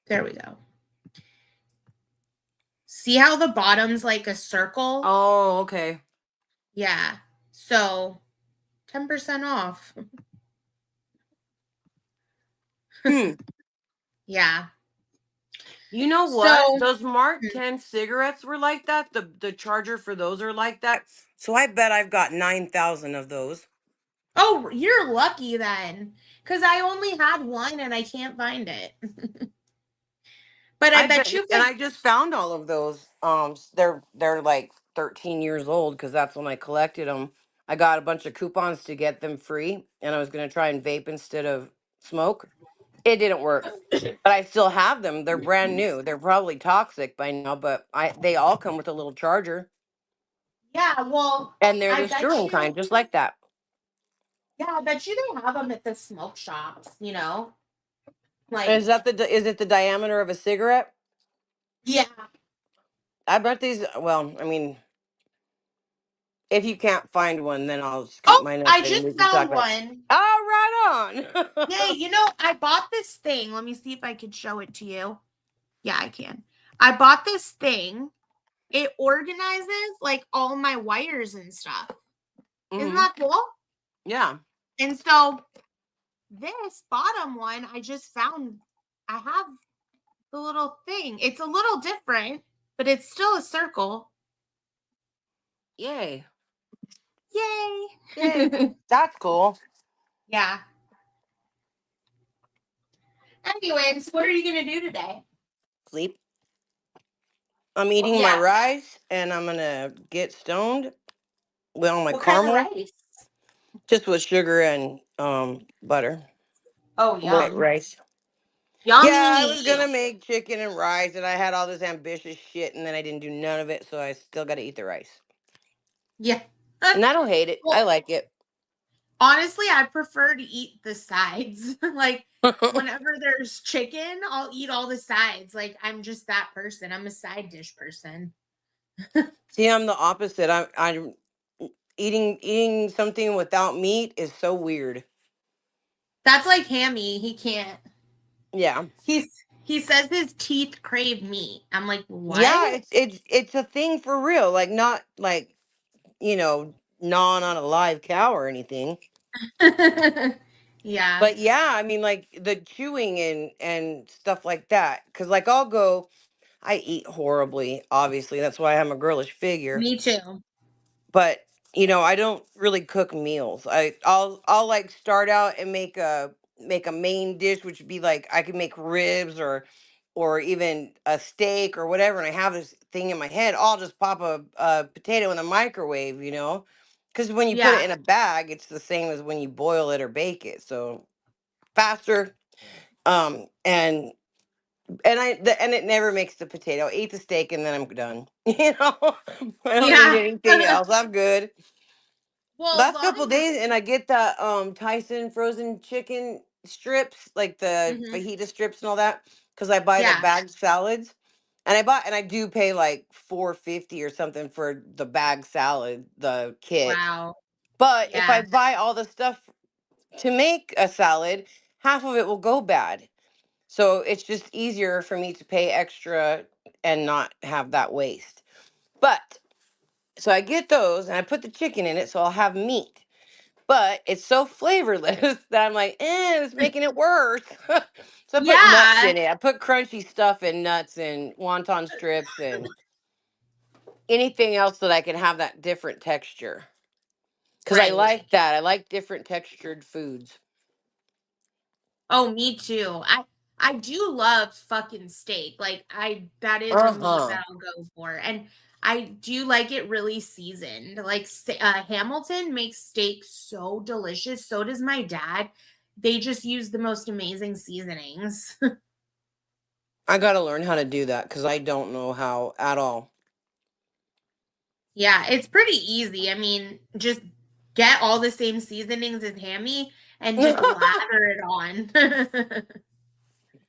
There we go. See how the bottom's like a circle? Oh, okay. Yeah. So 10% off. Yeah. You know what? So Those Mark 10 cigarettes were like that. The charger for those are like that. So I bet I've got 9,000 of those. oh, you're lucky then. Because I only had one and I can't find it. But I I bet bet, you and could. I just found all of those. They're like 13 years old because that's when I collected them. I got a bunch of coupons to get them free, and I was gonna try and vape instead of smoke. It didn't work, but I still have them. They're brand new. They're probably toxic by now, but they all come with a little charger, Yeah, well, and they're I the bet screwing you. kind, just like that. Yeah, I bet you they have them at the smoke shops, you know? Is Like, that is it the diameter of a cigarette? yeah. I bet these. Well, I mean, if you can't find one, then I'll just keep Oh, mine I open and just we can talk found about. one. Oh, right Yay, on. I bought this thing. Let me see if I could show it to you. Yeah, I can. I bought this thing. It organizes like all my wires and stuff. Isn't Hmm. that cool? Yeah. And so this bottom one, I just found I have the little thing. It's a little different, but it's still a circle. Yay. Yay. Yay. That's cool. Yeah. Anyways, what are you going to do today? Sleep. I'm eating my rice, and I'm gonna get stoned with all my What caramel, kind of rice? just with sugar and butter. Oh, White yum. rice. Yeah, I Yummy. was gonna make chicken and rice, and I had all this ambitious shit, and then I didn't do none of it, so I still got to eat the rice. Yeah. And I don't hate it. I Well, like it. honestly, I prefer to eat the sides. Like, whenever there's chicken, I'll eat all the sides. Like, I'm just that person. I'm a side dish person. See, I'm the opposite. I'm eating something without meat is so weird. That's like Hammy. He can't. Yeah. He says his teeth crave meat. I'm like, Yeah, what? it's a thing for real. Like not like, gnawing on a live cow or anything. Yeah. But yeah, I mean like the chewing and stuff like that. Cause like I eat horribly, obviously. That's why I'm a girlish figure. Me too. But I don't really cook meals. I'll like start out and make a main dish, which would be like I could make ribs or even a steak or whatever, and I have this thing in my head. I'll just pop a potato in the microwave, because when you put Yeah. it in a bag, it's the same as when you boil it or bake it. So faster, and and it never makes the potato. Eat the steak and then I'm done. I don't need Yeah. anything else. I'm good. Well, as Last long couple as days, and I get the Tyson frozen chicken strips, like the hmm fajita strips and all that, because I buy the yeah. bagged salads, and I do pay like $4.50 or something for the bag salad, the kit. Wow. But if I Yeah. buy all the stuff to make a salad, half of it will go bad. So it's just easier for me to pay extra and not have that waste. But so I get those and I put the chicken in it, so I'll have meat. But it's so flavorless that I'm like, it's making it worse. So I put nuts Yeah. in it. I put crunchy stuff and nuts and wonton strips and anything else that I can have that different texture. Because I Right. like that. I like different textured foods. Oh, me too. I do love fucking steak. Like that is a Uh meat huh. that I'll go for. And I do like it really seasoned. Like Hamilton makes steak so delicious. So does my dad. They just use the most amazing seasonings. I got to learn how to do that because I don't know how at all. Yeah, it's pretty easy. I mean, just get all the same seasonings as Hammy and just lather it on.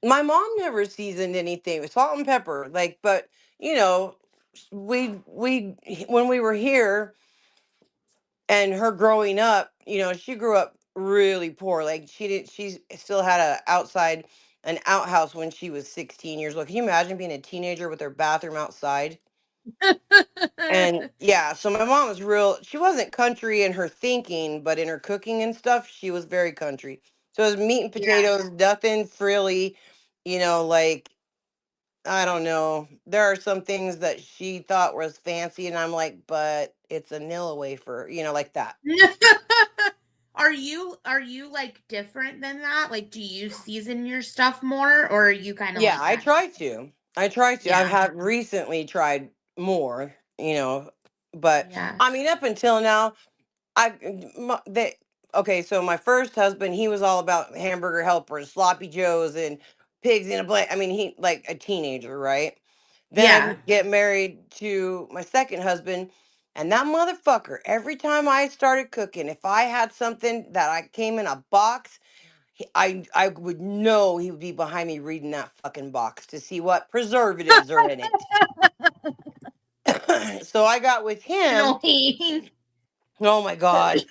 My mom never seasoned anything with salt and pepper. Like, but you know, we when we were here and her growing up, she grew up really poor. Like she still had an outhouse when she was 16 years old. Can you imagine being a teenager with her bathroom outside? And yeah, so my mom was she wasn't country in her thinking, but in her cooking and stuff, she was very country. So it was meat and Yeah. potatoes, nothing frilly, like I don't know. There are some things that she thought was fancy, and I'm like, but it's a Nilla wafer, like that. Are you like different than that? Like do you season your stuff more or are you kind of Yeah, like I that? try to. I try to. I've Yeah. had recently tried more, but Yeah. I mean, up until now, I they okay. So my first husband, he was all about hamburger helpers, sloppy joes, and pigs in a blanket. I mean, he like a teenager, right? Yeah. Then get married to my second husband, and that motherfucker. Every time I started cooking, if I had something that I came in a box, I would know he would be behind me reading that fucking box to see what preservatives are in it. So I got with him. Annoying. Oh my god.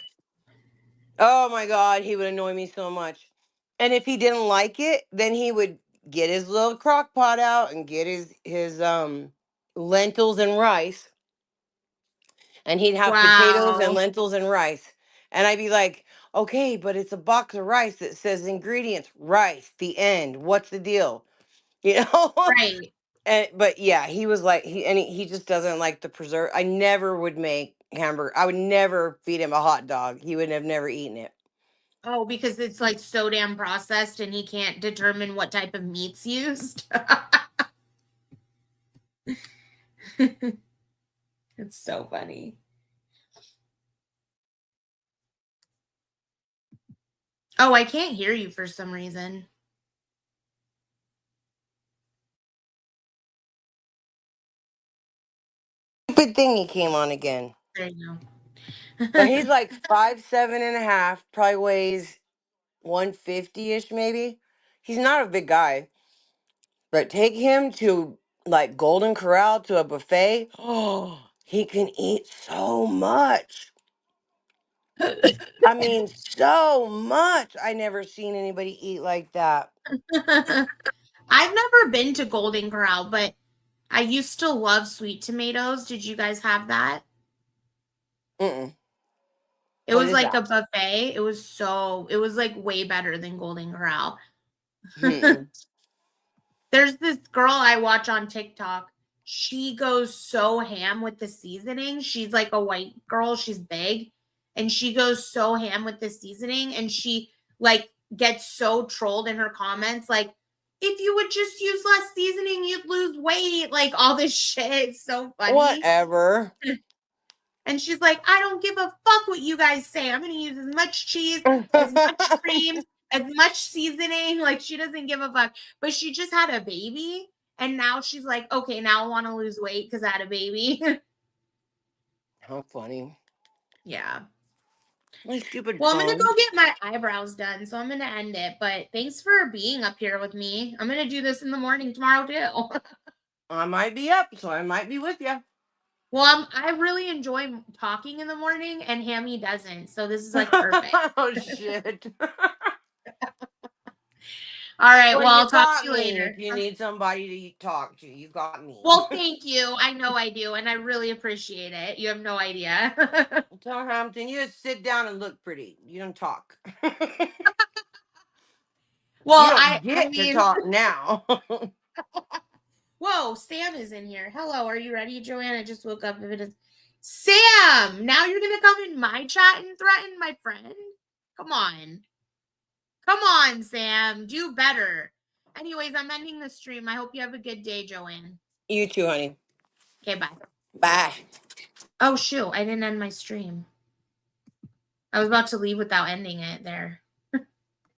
Oh my god, he would annoy me so much. And if he didn't like it, then he would get his little crock pot out and get his lentils and rice, and he'd have potatoes and Wow. lentils and rice. And I'd be like, "Okay, but it's a box of rice that says ingredients, rice, the end. What's the deal?" You know? Right. But yeah, he was like he just doesn't like the preserve. I never would make hamburger. I would never feed him a hot dog. He would have never eaten it. Oh, because it's like so damn processed and he can't determine what type of meat's used. It's so funny. Oh, I can't hear you for some reason. Stupid thingy came on again. There you But go. he's like 5'7.5", probably weighs 150-ish maybe. He's not a big guy. But take him to like Golden Corral to a buffet. Oh, he can eat so much. I mean, so much. I never seen anybody eat like that. I've never been to Golden Corral, but I used to love sweet tomatoes. Did you guys have that? Mm-mm. It What was is like a that? buffet. It was like way better than Golden Corral. Mm-mm. There's this girl I watch on TikTok. She goes so ham with the seasoning. She's like a white girl. She's big. And she goes so ham with the seasoning. And she like gets so trolled in her comments. Like, if you would just use less seasoning, you'd lose weight. Like all this shit. It's so funny. Whatever. And she's like, I don't give a fuck what you guys say. I'm going to use as much cheese, as much cream, as much seasoning. Like, she doesn't give a fuck. But she just had a baby. And now she's like, okay, now I want to lose weight because I had a baby. How funny. Yeah. My stupid Well, I'm going to phone. go get my eyebrows done. So I'm going to end it. But thanks for being up here with me. I'm going to do this in the morning tomorrow, too. I might be up, so I might be with you. Well, I really enjoy talking in the morning, and Hammy doesn't. So this is like perfect. Oh, shit. All right. Well, Well, you I'll talk got to you me. later. If you need somebody to talk to, you got me. Well, thank you. I know I do, and I really appreciate it. You have no idea. Tell Hampton, you just sit down and look pretty. You don't talk. You Well, don't I get to mean, talk now. whoa, Sam is in here. Hello, are you ready, Joanne? I just woke up. If it is Sam, now you're gonna come in my chat and threaten my friend? Come on. Come on, Sam. Do better. Anyways, I'm ending the stream. I hope you have a good day, Joanne. You too, honey. Okay, bye. Bye. Oh, shoot. I didn't end my stream. I was about to leave without ending it there.